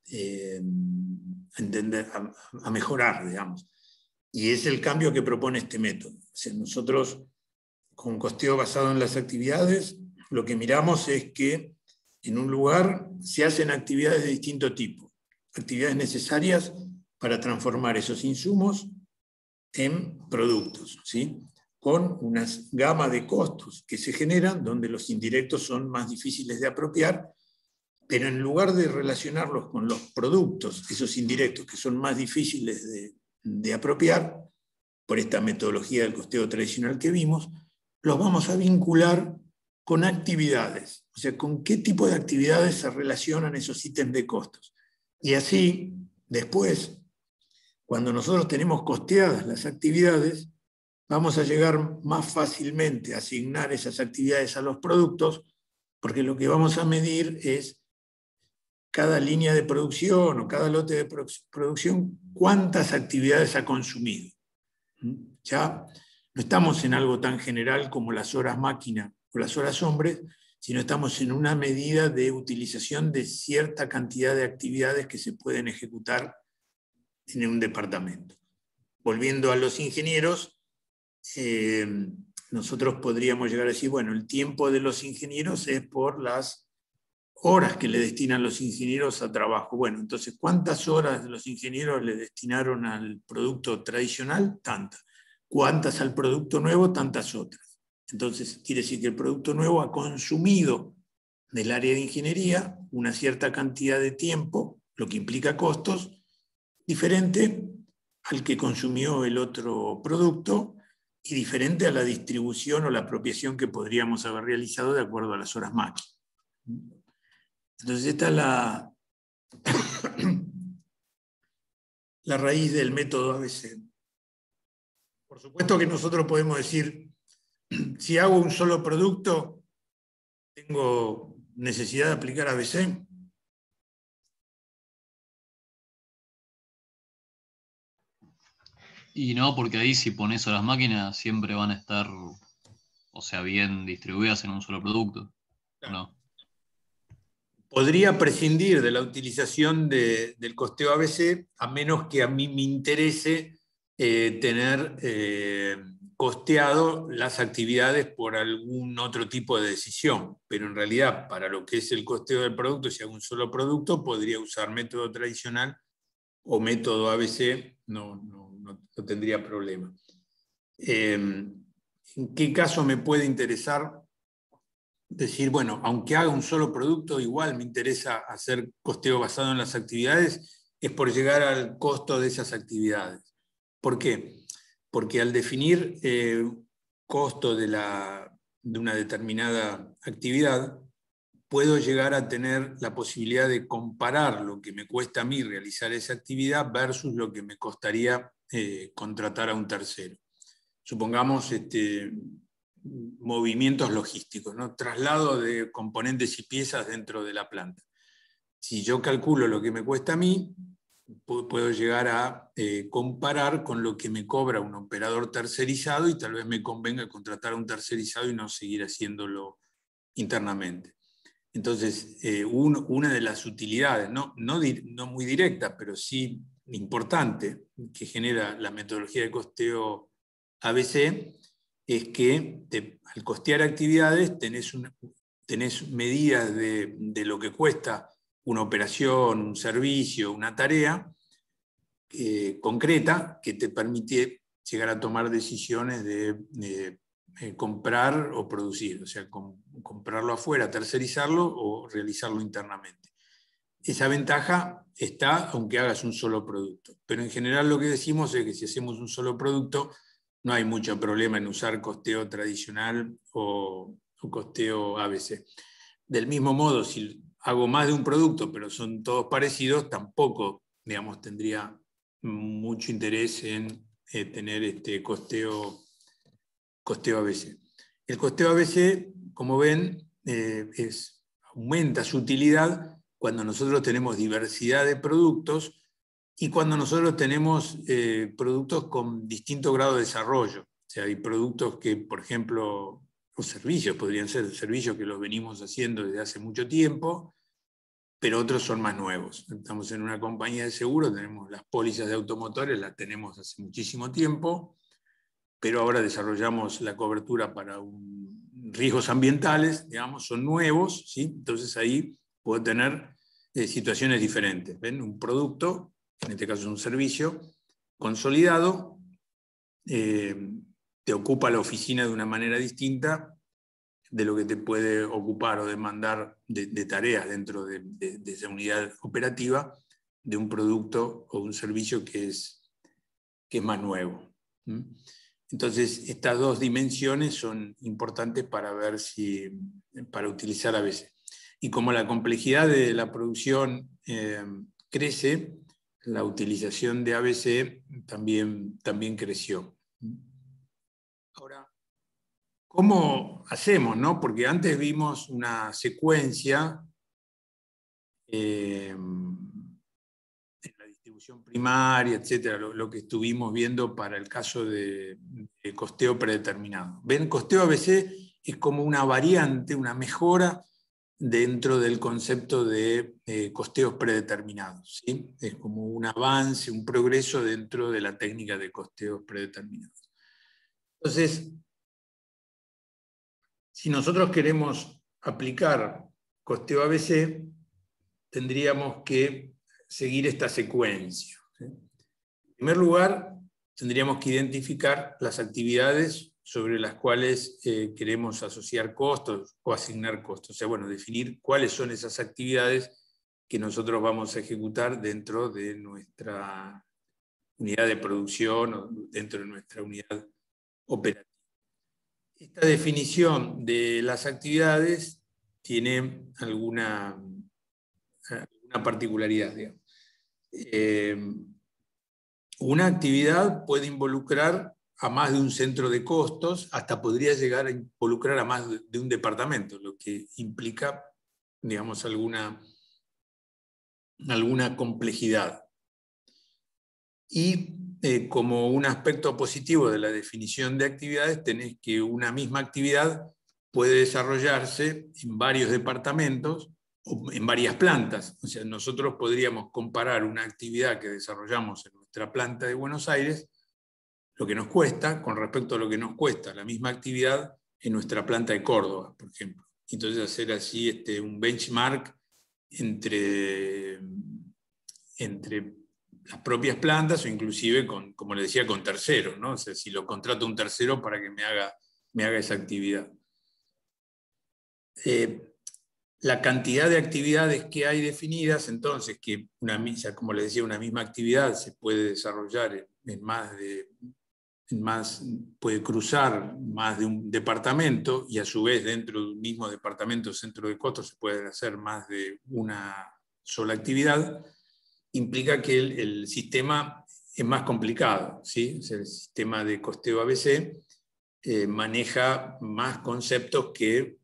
entender, a mejorar, digamos. Y es el cambio que propone este método. O sea, nosotros, con costeo basado en las actividades, lo que miramos es que en un lugar se hacen actividades de distinto tipo, actividades necesarias para transformar esos insumos en productos, ¿sí? con una gama de costos que se generan, donde los indirectos son más difíciles de apropiar, pero en lugar de relacionarlos con los productos, esos indirectos que son más difíciles de apropiar, por esta metodología del costeo tradicional que vimos, los vamos a vincular con actividades, o sea, con qué tipo de actividades se relacionan esos ítems de costos. Y así, después, cuando nosotros tenemos costeadas las actividades, vamos a llegar más fácilmente a asignar esas actividades a los productos, porque lo que vamos a medir es cada línea de producción o cada lote de producción, cuántas actividades ha consumido. Ya no estamos en algo tan general como las horas máquina o las horas hombres, sino estamos en una medida de utilización de cierta cantidad de actividades que se pueden ejecutar en un departamento. Volviendo a los ingenieros, nosotros podríamos llegar a decir, bueno, el tiempo de los ingenieros es por las horas que le destinan los ingenieros a trabajo. Bueno, entonces, ¿cuántas horas los ingenieros le destinaron al producto tradicional? Tantas. ¿Cuántas al producto nuevo? Tantas otras. Entonces, quiere decir que el producto nuevo ha consumido del área de ingeniería una cierta cantidad de tiempo, lo que implica costos, diferente al que consumió el otro producto y diferente a la distribución o la apropiación que podríamos haber realizado de acuerdo a las horas máquina. Entonces esta es la raíz del método ABC. Por supuesto que nosotros podemos decir, si hago un solo producto, ¿tengo necesidad de aplicar ABC? Y no, porque ahí si pones a las máquinas siempre van a estar, o sea, bien distribuidas en un solo producto, ¿no? Podría prescindir de la utilización del costeo ABC, a menos que a mí me interese tener costeado las actividades por algún otro tipo de decisión. Pero en realidad, para lo que es el costeo del producto, si hago un solo producto, podría usar método tradicional o método ABC, no tendría problema. ¿En qué caso me puede interesar decir, bueno, aunque haga un solo producto, igual me interesa hacer costeo basado en las actividades? Es por llegar al costo de esas actividades. ¿Por qué? Porque al definir costo de una determinada actividad, puedo llegar a tener la posibilidad de comparar lo que me cuesta a mí realizar esa actividad versus lo que me costaría contratar a un tercero. Supongamos movimientos logísticos, ¿no? Traslado de componentes y piezas dentro de la planta. Si yo calculo lo que me cuesta a mí, puedo llegar a comparar con lo que me cobra un operador tercerizado y tal vez me convenga contratar a un tercerizado y no seguir haciéndolo internamente. Entonces, una de las utilidades, no muy directa, pero sí importante, que genera la metodología de costeo ABC, es que al costear actividades tenés medidas de lo que cuesta una operación, un servicio, una tarea concreta que te permite llegar a tomar decisiones de comprar o producir, o sea, comprarlo afuera, tercerizarlo o realizarlo internamente. Esa ventaja está aunque hagas un solo producto, pero en general lo que decimos es que si hacemos un solo producto, no hay mucho problema en usar costeo tradicional o costeo ABC. Del mismo modo, si hago más de un producto, pero son todos parecidos, tampoco, digamos, tendría mucho interés en tener costeo ABC. El costeo ABC, como ven, aumenta su utilidad cuando nosotros tenemos diversidad de productos y cuando nosotros tenemos productos con distinto grado de desarrollo. O sea, hay productos que, por ejemplo, los servicios podrían ser servicios que los venimos haciendo desde hace mucho tiempo, pero otros son más nuevos. Estamos en una compañía de seguros, tenemos las pólizas de automotores, las tenemos hace muchísimo tiempo, pero ahora desarrollamos la cobertura para riesgos ambientales, digamos, son nuevos, ¿sí? Entonces ahí puedo tener situaciones diferentes. ¿Ven? Un producto, en este caso es un servicio, consolidado, te ocupa la oficina de una manera distinta de lo que te puede ocupar o demandar de tareas dentro de esa unidad operativa de un producto o un servicio que es más nuevo. Entonces, estas dos dimensiones son importantes para ver para utilizar ABC. Y como la complejidad de la producción crece, la utilización de ABC también creció. Ahora, ¿cómo hacemos, no? Porque antes vimos una secuencia en la distribución primaria, etcétera, lo que estuvimos viendo para el caso de costeo predeterminado. ¿Ven? Costeo ABC es como una variante, una mejora dentro del concepto de costeos predeterminados, ¿sí? Es como un avance, un progreso dentro de la técnica de costeos predeterminados. Entonces, si nosotros queremos aplicar costeo ABC, tendríamos que seguir esta secuencia. En primer lugar, tendríamos que identificar las actividades sobre las cuales queremos asociar costos o asignar costos. O sea, bueno, definir cuáles son esas actividades que nosotros vamos a ejecutar dentro de nuestra unidad de producción o dentro de nuestra unidad operativa. Esta definición de las actividades tiene alguna particularidad, digamos. Una actividad puede involucrar a más de un centro de costos, hasta podría llegar a involucrar a más de un departamento, lo que implica, digamos, alguna complejidad. Y como un aspecto positivo de la definición de actividades, tenés que una misma actividad puede desarrollarse en varios departamentos o en varias plantas. O sea, nosotros podríamos comparar una actividad que desarrollamos en nuestra planta de Buenos Aires, lo que nos cuesta, con respecto a lo que nos cuesta la misma actividad en nuestra planta de Córdoba, por ejemplo. Entonces hacer así un benchmark entre las propias plantas o inclusive, como le decía, con terceros, ¿no? O sea, si lo contrato a un tercero para que me haga esa actividad. La cantidad de actividades que hay definidas, entonces, que como le decía, una misma actividad se puede desarrollar puede cruzar más de un departamento y a su vez dentro de un mismo departamento, centro de costos, se puede hacer más de una sola actividad, implica que el sistema es más complicado, ¿sí? O sea, el sistema de costeo ABC maneja más conceptos que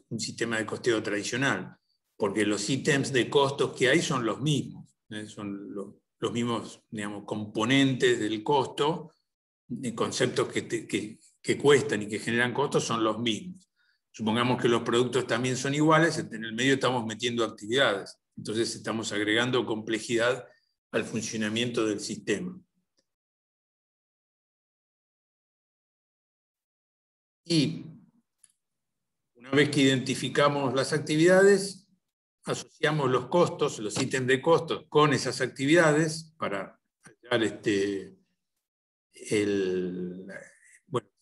un sistema de costeo tradicional, porque los ítems de costos que hay son los mismos, son los mismos, digamos, componentes del costo, conceptos que cuestan y que generan costos son los mismos. Supongamos que los productos también son iguales, en el medio estamos metiendo actividades, entonces estamos agregando complejidad al funcionamiento del sistema. Y una vez que identificamos las actividades, asociamos los costos, los ítems de costos con esas actividades para hallar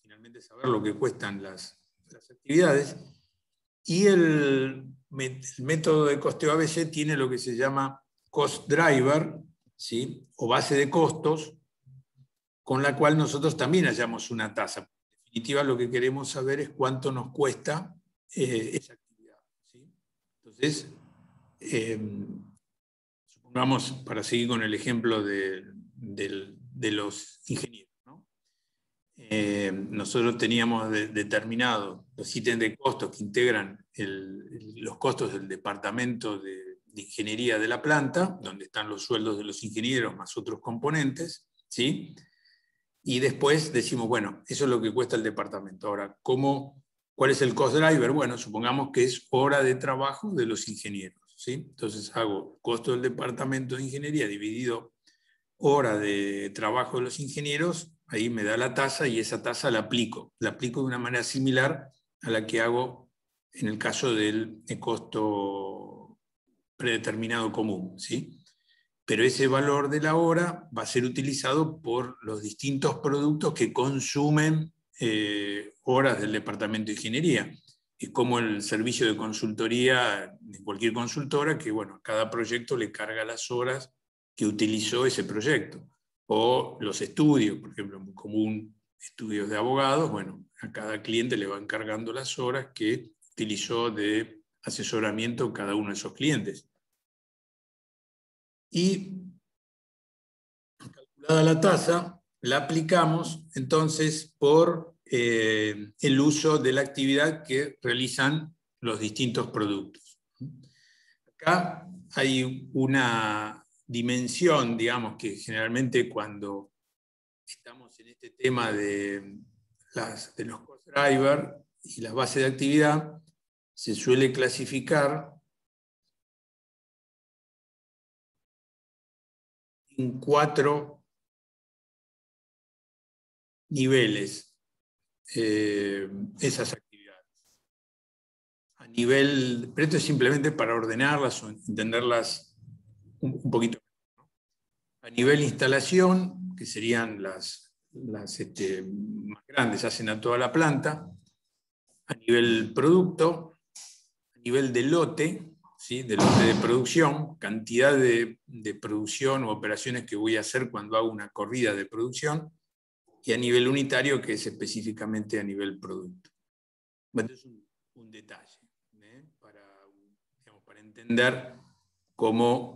finalmente saber lo que cuestan las actividades. Y el método de costeo ABC tiene lo que se llama cost driver, ¿sí? O base de costos, con la cual nosotros también hallamos una tasa. En definitiva, lo que queremos saber es cuánto nos cuesta esa actividad, ¿sí? Entonces, supongamos, para seguir con el ejemplo de los ingenieros, ¿no? Nosotros teníamos determinado los ítems de costos que integran los costos del departamento de ingeniería de la planta, donde están los sueldos de los ingenieros más otros componentes, ¿sí? Y después decimos, bueno, eso es lo que cuesta el departamento. Ahora, ¿cuál es el cost driver? Bueno, supongamos que es hora de trabajo de los ingenieros, ¿sí? Entonces hago costo del departamento de ingeniería dividido hora de trabajo de los ingenieros, ahí me da la tasa y esa tasa la aplico de una manera similar a la que hago en el caso del costo predeterminado común, ¿sí? pero ese valor de la hora va a ser utilizado por los distintos productos que consumen horas del departamento de ingeniería. Es como el servicio de consultoría de cualquier consultora, que bueno, cada proyecto le carga las horas que utilizó ese proyecto. O los estudios, por ejemplo, muy común, estudios de abogados, bueno, a cada cliente le van cargando las horas que utilizó de asesoramiento cada uno de esos clientes. Y calculada la tasa, la aplicamos entonces por el uso de la actividad que realizan los distintos productos. Acá hay una dimensión, digamos, que generalmente cuando estamos en este tema de los cost drivers y las bases de actividad, se suele clasificar en 4 niveles esas actividades. A nivel, pero esto es simplemente para ordenarlas o entenderlas un poquito. A nivel instalación, que serían las más grandes, hacen a toda la planta. A nivel producto, a nivel de lote, ¿sí? De lote de producción, cantidad de producción o operaciones que voy a hacer cuando hago una corrida de producción, y a nivel unitario, que es específicamente a nivel producto. Entonces, un detalle para entender cómo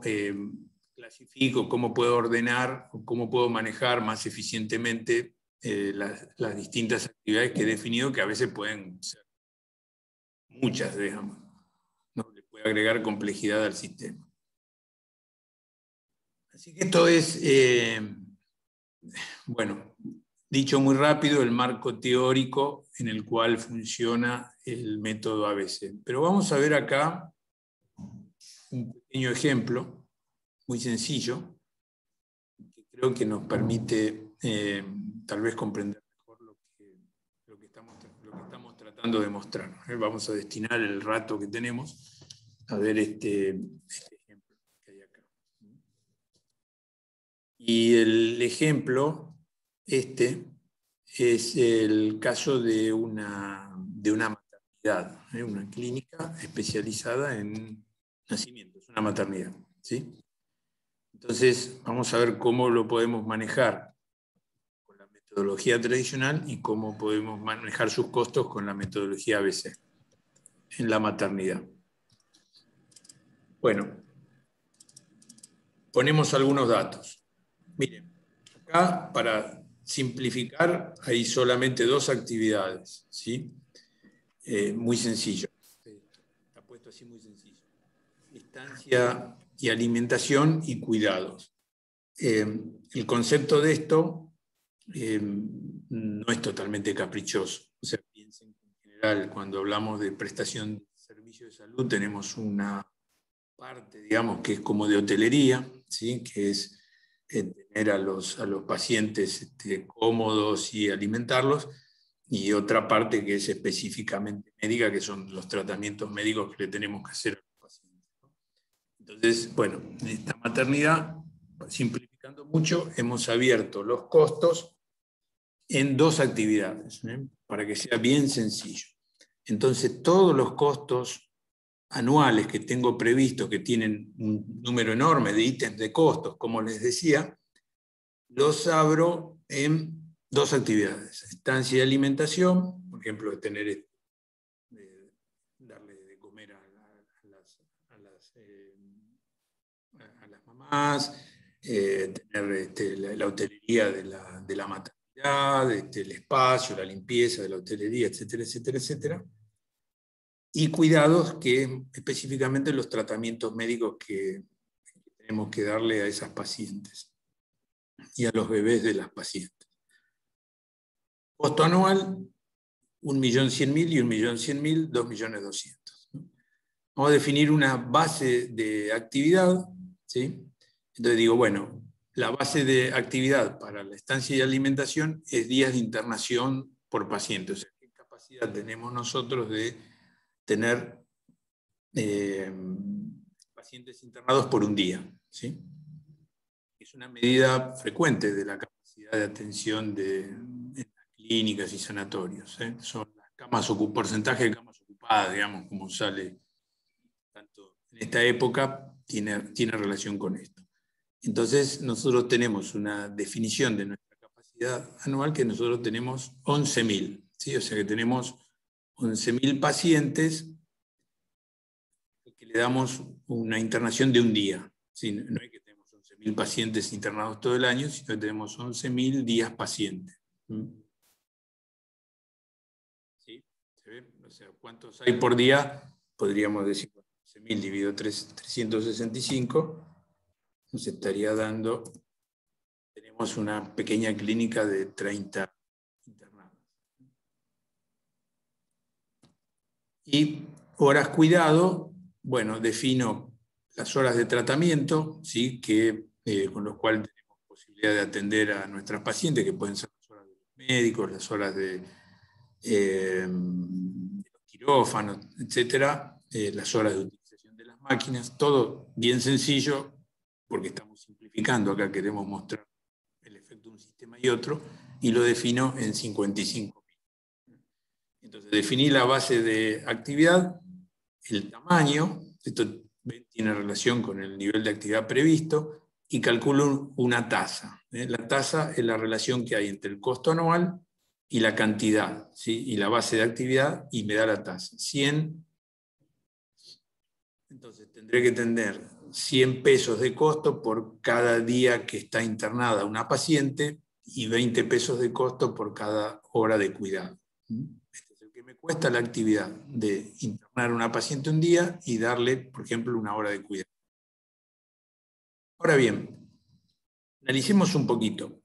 clasifico, cómo puedo ordenar, cómo puedo manejar más eficientemente las distintas actividades que he definido, que a veces pueden ser muchas, digamos. ¿No? Le puede agregar complejidad al sistema. Así que esto es, bueno, dicho muy rápido, el marco teórico en el cual funciona el método ABC. Pero vamos a ver acá un pequeño ejemplo, muy sencillo, que creo que nos permite tal vez comprender mejor lo que estamos tratando de mostrar. Vamos a destinar el rato que tenemos a ver este ejemplo que hay acá. Y el ejemplo, es el caso de una maternidad, una clínica especializada en nacimientos, una maternidad, ¿sí? Entonces, vamos a ver cómo lo podemos manejar con la metodología tradicional y cómo podemos manejar sus costos con la metodología ABC en la maternidad. Bueno, ponemos algunos datos. Miren, acá para simplificar hay solamente 2 actividades, ¿sí? Muy sencillo. Está puesto así muy sencillo. Estancia y alimentación y cuidados. El concepto de esto no es totalmente caprichoso. O sea, piensen que en general cuando hablamos de prestación de servicios de salud tenemos una parte, digamos, que es como de hotelería, ¿sí? Que es tener a los pacientes cómodos y alimentarlos, y otra parte que es específicamente médica, que son los tratamientos médicos que le tenemos que hacer a los pacientes. Entonces, bueno, en esta maternidad, simplificando mucho, hemos abierto los costos en 2 actividades, para que sea bien sencillo. Entonces, todos los costos anuales que tengo previstos, que tienen un número enorme de ítems de costos, como les decía, los abro en 2 actividades. Estancia y alimentación, por ejemplo, tener, darle de comer a las mamás, tener la hotelería de la maternidad, el espacio, la limpieza de la hotelería, etcétera, etcétera, etcétera. Y cuidados, que específicamente los tratamientos médicos que tenemos que darle a esas pacientes y a los bebés de las pacientes. Costo anual, 1.100.000 y 1.100.000, 2.200.000. Vamos a definir una base de actividad, ¿sí? Entonces digo, bueno, la base de actividad para la estancia y alimentación es días de internación por paciente. O sea, ¿qué capacidad tenemos nosotros de tener pacientes internados por un día? ¿Sí? es una medida frecuente de la capacidad de atención en las clínicas y sanatorios. Son las camas porcentaje de camas ocupadas, digamos, como sale tanto en esta época, tiene relación con esto. Entonces, nosotros tenemos una definición de nuestra capacidad anual que nosotros tenemos 11.000, ¿sí? O sea que tenemos 11.000 pacientes que le damos una internación de un día. ¿Sí? No es que tenemos 11.000 pacientes internados todo el año, sino que tenemos 11.000 días pacientes. ¿Sí? ¿Se ve? O sea, ¿cuántos hay por día? Podríamos decir 11.000 dividido 365. Nos estaría dando, tenemos una pequeña clínica de 30 internados. Y horas cuidado, bueno, defino las horas de tratamiento, ¿sí? Con los cuales tenemos posibilidad de atender a nuestras pacientes, que pueden ser las horas de los médicos, las horas de los quirófanos, etcétera, las horas de utilización de las máquinas, todo bien sencillo, porque estamos simplificando, acá queremos mostrar el efecto de un sistema y otro, y lo defino en 55.000. Entonces definí la base de actividad, el tamaño, esto tiene relación con el nivel de actividad previsto, y calculo una tasa. La tasa es la relación que hay entre el costo anual y la cantidad, ¿sí? Y la base de actividad, y me da la tasa. 100. Entonces tendré que tener 100 pesos de costo por cada día que está internada una paciente y 20 pesos de costo por cada hora de cuidado. Este es el que me cuesta la actividad de internar a una paciente un día y darle, por ejemplo, una hora de cuidado. Ahora bien, analicemos un poquito.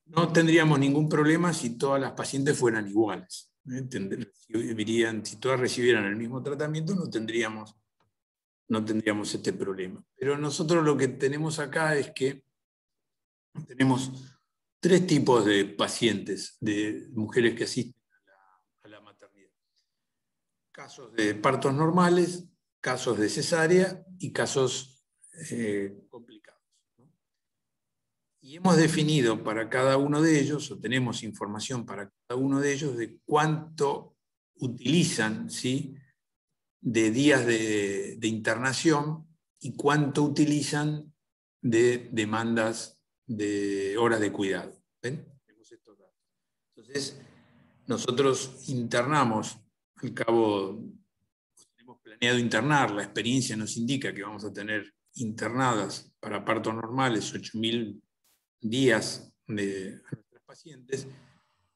No tendríamos ningún problema si todas las pacientes fueran iguales. Si todas recibieran el mismo tratamiento, no tendríamos este problema. Pero nosotros lo que tenemos acá es que tenemos 3 tipos de pacientes, de mujeres que asisten a la maternidad. Casos de partos normales, casos de cesárea y casos complicados. Y hemos definido para cada uno de ellos, o tenemos información para cada uno de ellos, de cuánto utilizan, ¿sí?, de días de internación y cuánto utilizan de demandas de horas de cuidado. ¿Ven? Tenemos estos datos. Entonces, nosotros internamos, al cabo, tenemos planeado internar, la experiencia nos indica que vamos a tener internadas para partos normales 8.000 días de nuestras pacientes,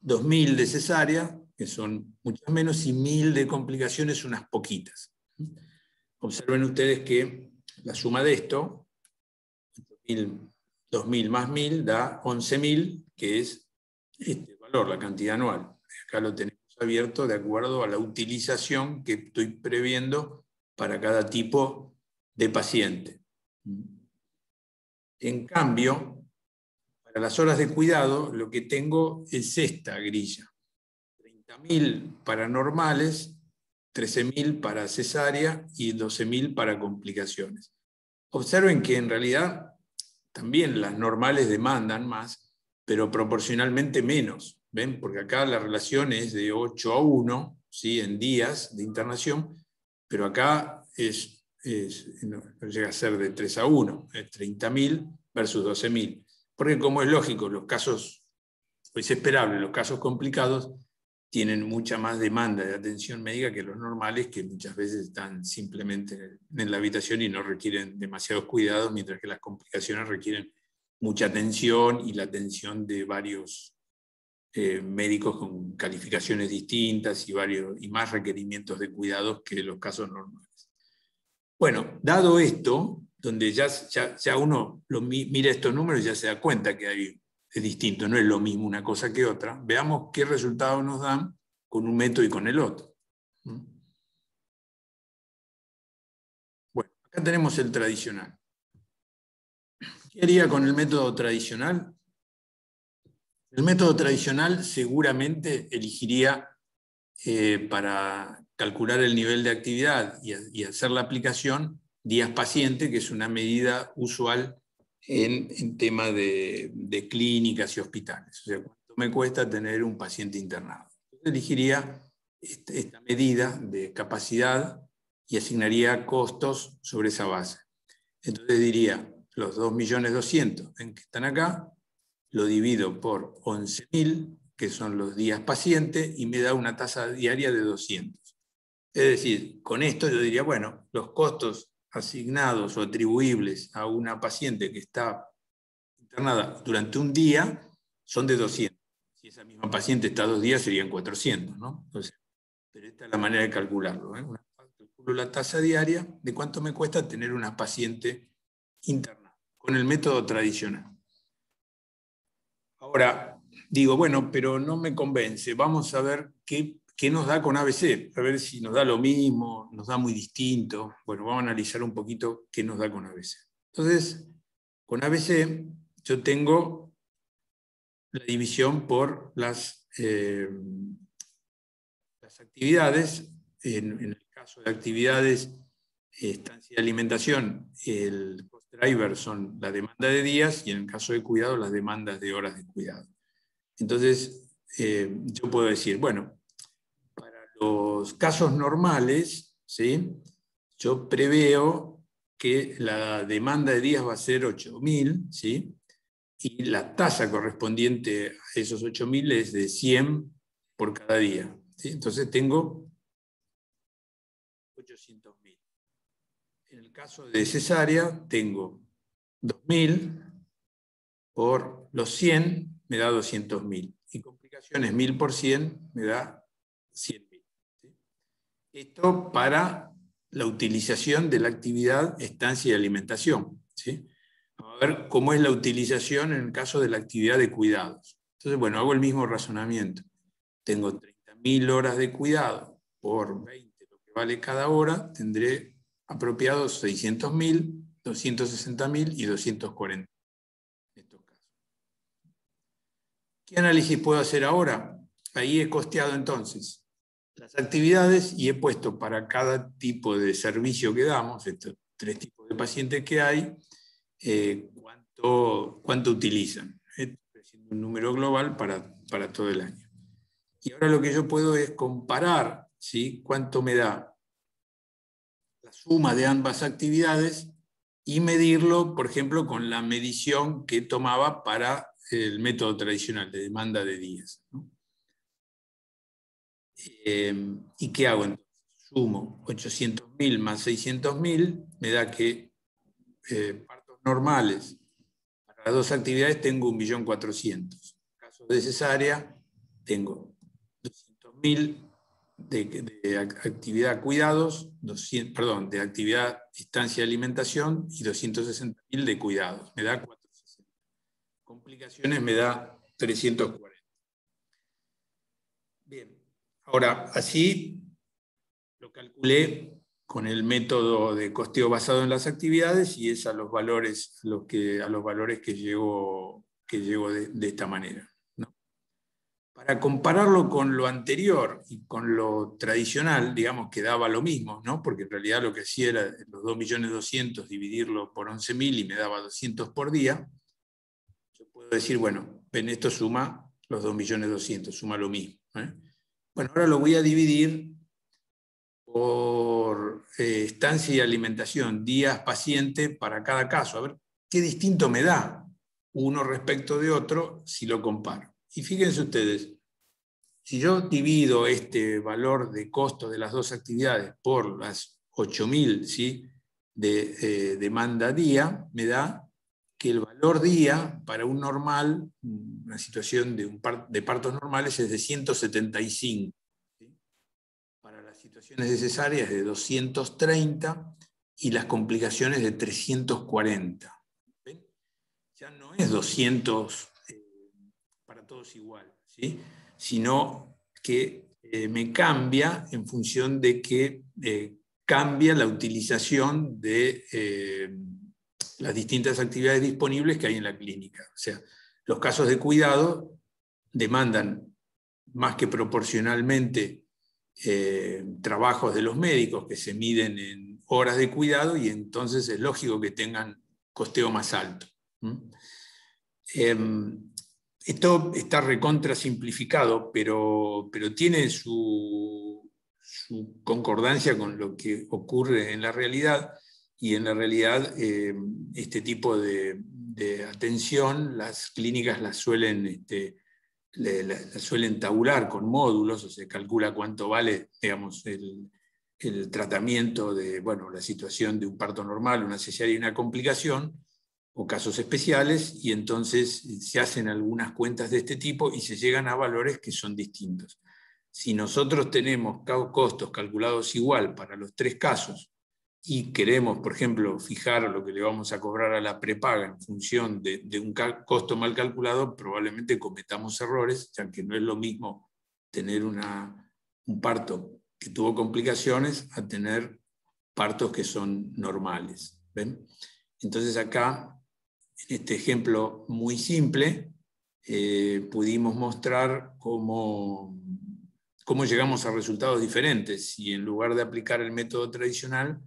2.000 de cesárea, que son muchas menos, y 1.000 de complicaciones, unas poquitas. Observen ustedes que la suma de esto, 2.000 más 1.000, da 11.000, que es este valor, la cantidad anual. Acá lo tenemos abierto de acuerdo a la utilización que estoy previendo para cada tipo de paciente. En cambio, para las horas de cuidado, lo que tengo es esta grilla. 30.000 para normales, 13.000 para cesárea y 12.000 para complicaciones. Observen que en realidad también las normales demandan más, pero proporcionalmente menos. ¿Ven? Porque acá la relación es de 8-1, ¿sí?, en días de internación, pero acá no llega a ser de 3-1, es 30.000 versus 12.000. Porque como es lógico, los casos, es esperable, los casos complicados tienen mucha más demanda de atención médica que los normales, que muchas veces están simplemente en la habitación y no requieren demasiados cuidados, mientras que las complicaciones requieren mucha atención y la atención de varios médicos con calificaciones distintas y más requerimientos de cuidados que los casos normales. Bueno, dado esto, donde ya uno mira estos números y ya se da cuenta que es distinto, no es lo mismo una cosa que otra, veamos qué resultados nos dan con un método y con el otro. Bueno, acá tenemos el tradicional. ¿Qué haría con el método tradicional? El método tradicional seguramente elegiría para calcular el nivel de actividad y hacer la aplicación días paciente, que es una medida usual en tema de clínicas y hospitales. O sea, ¿cuánto me cuesta tener un paciente internado? Entonces elegiría esta medida de capacidad y asignaría costos sobre esa base. Entonces diría, los 2.200.000 que están acá, lo divido por 11.000, que son los días paciente, y me da una tasa diaria de 200. Es decir, con esto yo diría, bueno, los costos asignados o atribuibles a una paciente que está internada durante un día son de 200. Si esa misma paciente está 2 días, serían 400, ¿no? Entonces, pero esta es la manera de calcularlo, ¿eh? Calculo la tasa diaria de cuánto me cuesta tener una paciente internada, con el método tradicional. Ahora, digo, bueno, pero no me convence. Vamos a ver qué nos da con ABC, a ver si nos da lo mismo, nos da muy distinto. Bueno, vamos a analizar un poquito qué nos da con ABC. Entonces, con ABC yo tengo la división por las actividades. En el caso de actividades, estancia de alimentación, el cost driver son la demanda de días, y en el caso de cuidado, las demandas de horas de cuidado. Entonces, yo puedo decir, bueno, para los casos normales, ¿sí?, yo preveo que la demanda de días va a ser 8.000, ¿sí?, y la tasa correspondiente a esos 8.000 es de 100 por cada día, ¿sí? Entonces tengo 800.000. En el caso de cesárea tengo 2.000 por los 100, me da 200.000. Y complicaciones 1.000 por 100 me da 100.000. ¿Sí? Esto para la utilización de la actividad estancia y alimentación, ¿sí? Vamos a ver cómo es la utilización en el caso de la actividad de cuidados. Entonces, bueno, hago el mismo razonamiento. Tengo 30.000 horas de cuidado por 20, lo que vale cada hora, tendré apropiados 600.000, 260.000 y 240. En estos casos. ¿Qué análisis puedo hacer ahora? Ahí he costeado entonces las actividades y he puesto para cada tipo de servicio que damos, estos 3 tipos de pacientes que hay, cuánto utilizan. Estoy haciendo un número global para todo el año. Y ahora lo que yo puedo es comparar, ¿sí?, cuánto me da la suma de ambas actividades y medirlo, por ejemplo, con la medición que tomaba para el método tradicional de demanda de días, ¿no? ¿Y qué hago entonces? Sumo 800.000 más 600.000, me da que partos normales para las 2 actividades tengo 1.400.000. En caso de cesárea tengo 200.000 de actividad cuidados, de actividad estancia y alimentación, y 260.000 de cuidados. Me da 460. Complicaciones me da 340. Bien, ahora así lo calculé con el método de costeo basado en las actividades, y es a los valores que llego de esta manera, ¿no? Para compararlo con lo anterior y con lo tradicional, digamos que daba lo mismo, ¿no? Porque en realidad lo que hacía era los 2.200.000 dividirlo por 11.000 y me daba 200 por día. Yo puedo decir, bueno, ven, esto suma los 2.200.000, suma lo mismo, ¿eh? Bueno, ahora lo voy a dividir por estancia y alimentación, días paciente para cada caso, a ver qué distinto me da uno respecto de otro si lo comparo. Y fíjense ustedes, si yo divido este valor de costo de las 2 actividades por las 8.000, ¿sí?, de demanda día, me da que el valor día para un normal, una situación de partos normales, es de 175. ¿Sí? Para las situaciones de cesárea es de 230 y las complicaciones de 340. ¿Ven? Ya no es 200 para todos igual, ¿sí?, sino que me cambia en función de que cambia la utilización de las distintas actividades disponibles que hay en la clínica. O sea, los casos de cuidado demandan más que proporcionalmente trabajos de los médicos que se miden en horas de cuidado, y entonces es lógico que tengan costeo más alto. Esto está recontra simplificado, pero tiene su concordancia con lo que ocurre en la realidad, y en la realidad este tipo de atención las clínicas las suelen, las suelen tabular con módulos, o se calcula cuánto vale, digamos, el tratamiento de, bueno, la situación de un parto normal, una cesárea y una complicación, o casos especiales, y entonces se hacen algunas cuentas de este tipo y se llegan a valores que son distintos. Si nosotros tenemos costos calculados igual para los 3 casos y queremos, por ejemplo, fijar lo que le vamos a cobrar a la prepaga en función de un costo mal calculado, probablemente cometamos errores, ya que no es lo mismo tener un parto que tuvo complicaciones a tener partos que son normales. ¿Ven? Entonces acá, en este ejemplo muy simple, pudimos mostrar cómo llegamos a resultados diferentes si en lugar de aplicar el método tradicional,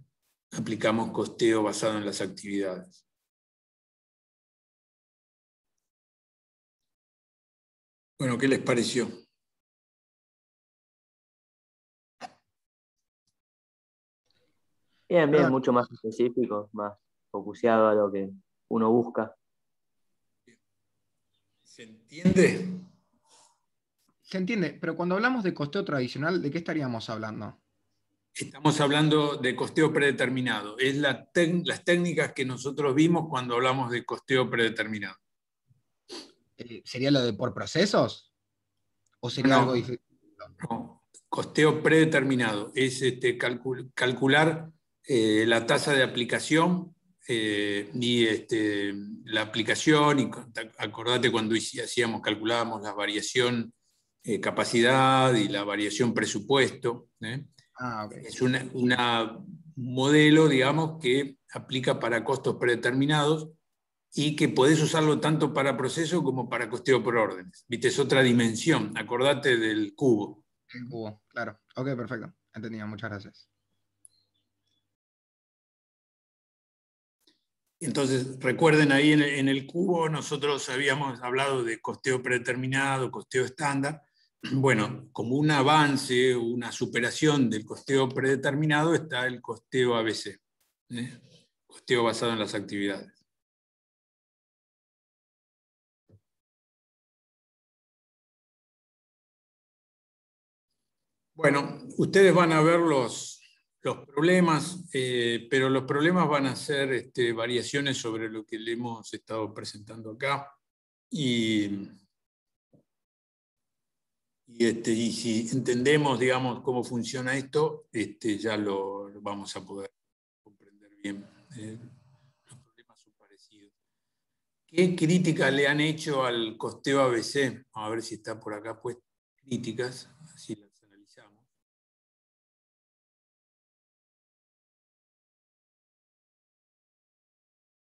aplicamos costeo basado en las actividades. Bueno, ¿qué les pareció? Bien, bien, mucho más específico, más focuseado a lo que uno busca. ¿Se entiende? Se entiende, pero cuando hablamos de costeo tradicional, ¿de qué estaríamos hablando? Estamos hablando de costeo predeterminado. Es las técnicas que nosotros vimos cuando hablamos de costeo predeterminado. ¿Sería lo de por procesos? ¿O sería algo diferente? No, costeo predeterminado. Es calcular la tasa de aplicación y la aplicación, y acordate cuando calculábamos la variación capacidad y la variación presupuesto. Okay. Es un modelo, digamos, que aplica para costos predeterminados y que podés usarlo tanto para proceso como para costeo por órdenes. ¿Viste? Es otra dimensión. Acordate del cubo. El cubo, claro. Ok, perfecto. Entendido, muchas gracias. Entonces, recuerden ahí en el cubo nosotros habíamos hablado de costeo predeterminado, costeo estándar. Bueno, como un avance, una superación del costeo predeterminado está el costeo ABC, costeo basado en las actividades. Bueno, ustedes van a ver los problemas, pero los problemas van a ser variaciones sobre lo que le hemos estado presentando acá. Y si entendemos, digamos, cómo funciona esto, ya lo vamos a poder comprender bien. Los problemas son parecidos. ¿Qué crítica le han hecho al costeo ABC? A ver si está por acá puesto. Críticas, así las analizamos.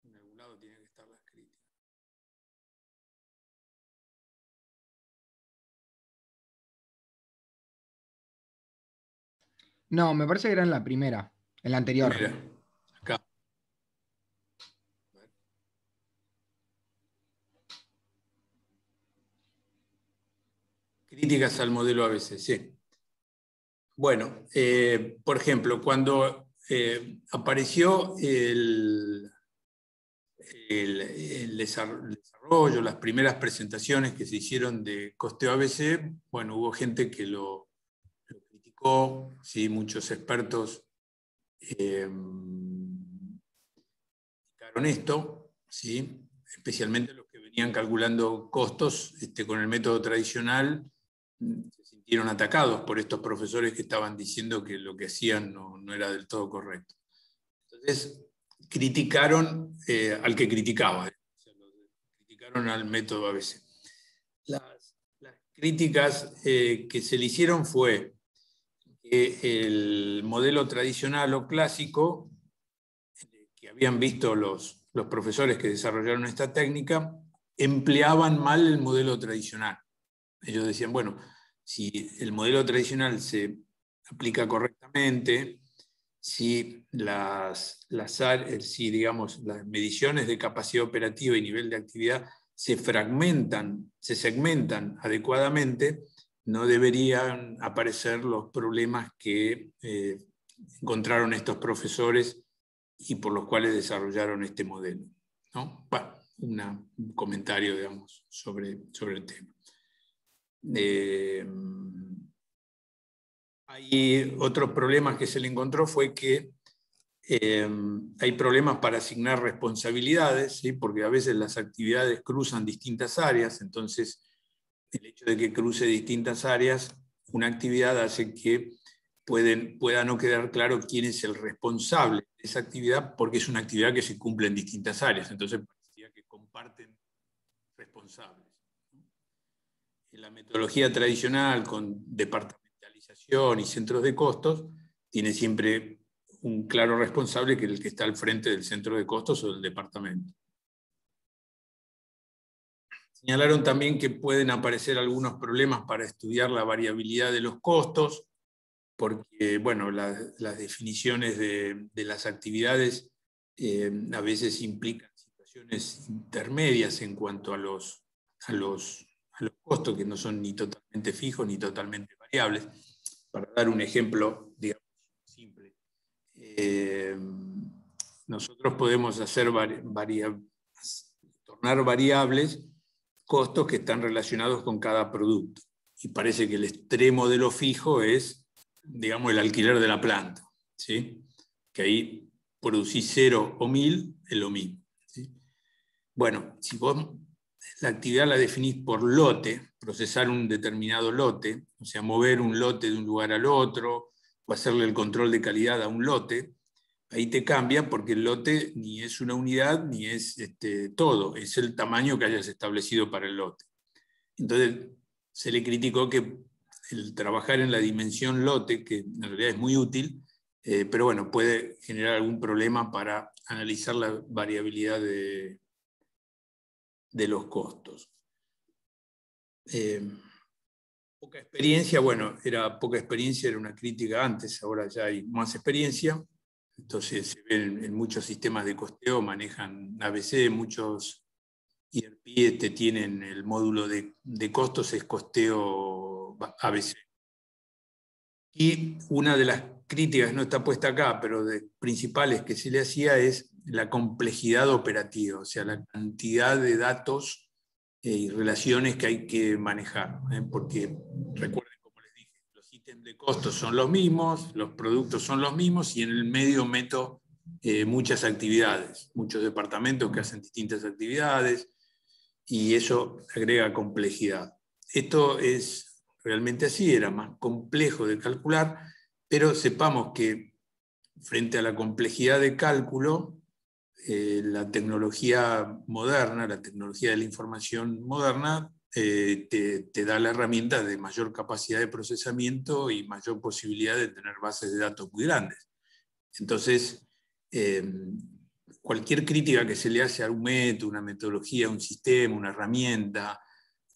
En algún lado tienen que estar las críticas. No, me parece que era en la primera, en la anterior. Primera, acá. Críticas al modelo ABC, sí. Bueno, por ejemplo, cuando apareció el desarrollo, las primeras presentaciones que se hicieron de costeo ABC, bueno, hubo gente que lo criticó, ¿sí? Muchos expertos criticaron esto, ¿sí? Especialmente los que venían calculando costos con el método tradicional, se sintieron atacados por estos profesores que estaban diciendo que lo que hacían no era del todo correcto. Entonces, criticaron al que criticaba, criticaron al método ABC. Las críticas que se le hicieron fue que el modelo tradicional o clásico, que habían visto los profesores que desarrollaron esta técnica, empleaban mal el modelo tradicional. Ellos decían, bueno, si el modelo tradicional se aplica correctamente, si digamos, las mediciones de capacidad operativa y nivel de actividad se segmentan adecuadamente, no deberían aparecer los problemas que encontraron estos profesores y por los cuales desarrollaron este modelo, ¿no? Bueno, un comentario, digamos, sobre el tema. Hay otros problemas que se le encontró fue que hay problemas para asignar responsabilidades, ¿sí? Porque a veces las actividades cruzan distintas áreas, entonces el hecho de que cruce distintas áreas, una actividad hace que pueda no quedar claro quién es el responsable de esa actividad, porque es una actividad que se cumple en distintas áreas, entonces parecía que comparten responsables. En la metodología tradicional, con departamentalización y centros de costos, tiene siempre un claro responsable, que es el que está al frente del centro de costos o del departamento. Señalaron también que pueden aparecer algunos problemas para estudiar la variabilidad de los costos, porque bueno, las definiciones de las actividades a veces implican situaciones intermedias en cuanto a los costos, que no son ni totalmente fijos ni totalmente variables. Para dar un ejemplo, digamos, simple, nosotros podemos hacer tornar variables costos que están relacionados con cada producto. Y parece que el extremo de lo fijo es, digamos, el alquiler de la planta, ¿sí? Que ahí producís 0 o 1000, es lo mismo, ¿sí? Bueno, si vos la actividad la definís por lote, procesar un determinado lote, o sea, mover un lote de un lugar al otro, o hacerle el control de calidad a un lote, ahí te cambia porque el lote ni es una unidad ni es todo, es el tamaño que hayas establecido para el lote. Entonces se le criticó que el trabajar en la dimensión lote, que en realidad es muy útil, pero bueno, puede generar algún problema para analizar la variabilidad de los costos. Poca experiencia, bueno, poca experiencia, era una crítica antes, ahora ya hay más experiencia. Entonces se ven en muchos sistemas de costeo, manejan ABC, muchos ERP tienen el módulo de costos, es costeo ABC. Y una de las críticas, no está puesta acá, pero de principales que se le hacía es la complejidad operativa, o sea, la cantidad de datos y relaciones que hay que manejar, porque recuerden, como les dije, los ítems de costos son los mismos, los productos son los mismos, y en el medio meto muchas actividades, muchos departamentos que hacen distintas actividades, y eso agrega complejidad. Esto es realmente así, era más complejo de calcular, pero sepamos que frente a la complejidad de cálculo, la tecnología moderna, la tecnología de la información moderna, te da la herramienta de mayor capacidad de procesamiento y mayor posibilidad de tener bases de datos muy grandes. Entonces, cualquier crítica que se le hace a un método, una metodología, un sistema, una herramienta,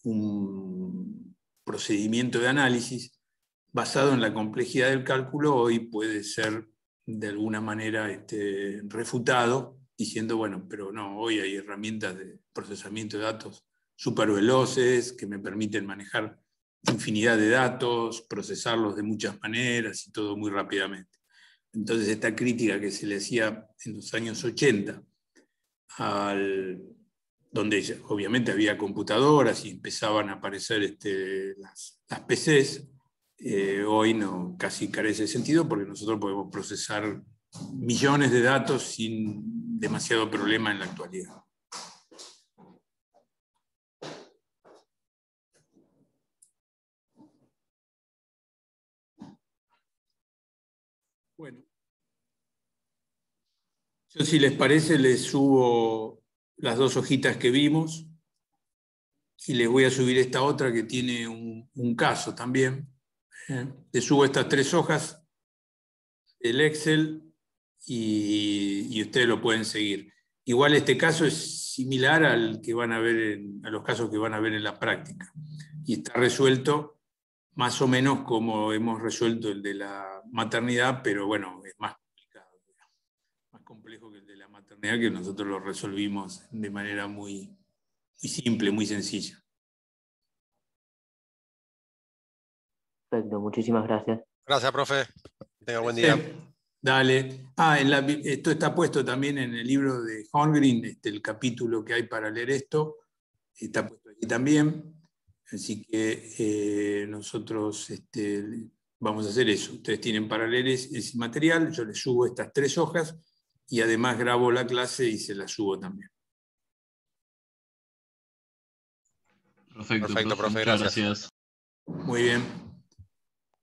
un procedimiento de análisis, basado en la complejidad del cálculo, hoy puede ser de alguna manera refutado, diciendo, bueno, pero no, hoy hay herramientas de procesamiento de datos súper veloces que me permiten manejar infinidad de datos, procesarlos de muchas maneras y todo muy rápidamente. Entonces esta crítica que se le hacía en los años 80, donde obviamente había computadoras y empezaban a aparecer las PCs, hoy no, casi carece de sentido, porque nosotros podemos procesar millones de datos sin demasiado problema en la actualidad. Bueno, yo, si les parece, les subo las 2 hojitas que vimos y les voy a subir esta otra que tiene un caso también. Les subo estas 3 hojas, el Excel, y ustedes lo pueden seguir. Igual este caso es similar al que van a ver a los casos que van a ver en la práctica, y está resuelto más o menos como hemos resuelto el de la maternidad, pero bueno, es más complicado. manera que nosotros lo resolvimos de manera muy simple, muy sencilla. Perfecto, muchísimas gracias. Gracias, profe. Que tenga buen día. Dale. Esto está puesto también en el libro de Holmgren, el capítulo que hay para leer esto, está puesto aquí también. Así que nosotros vamos a hacer eso. Ustedes tienen para leer ese material, yo les subo estas 3 hojas y además grabo la clase y se la subo también. Perfecto, profe, profe, gracias. Muy bien.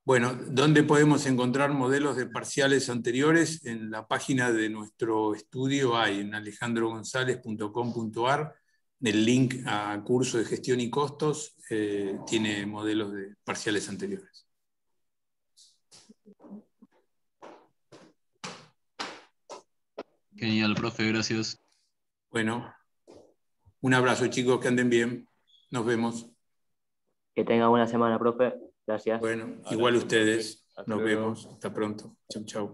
Bueno, ¿dónde podemos encontrar modelos de parciales anteriores? En la página de nuestro estudio hay en alejandrogonzalez.com.ar, el link a curso de gestión y costos, tiene modelos de parciales anteriores. Genial, profe, gracias. Bueno, un abrazo, chicos, que anden bien. Nos vemos. Que tenga buena semana, profe. Gracias. Bueno, igual ustedes. Nos vemos. Hasta pronto. Chau, chau.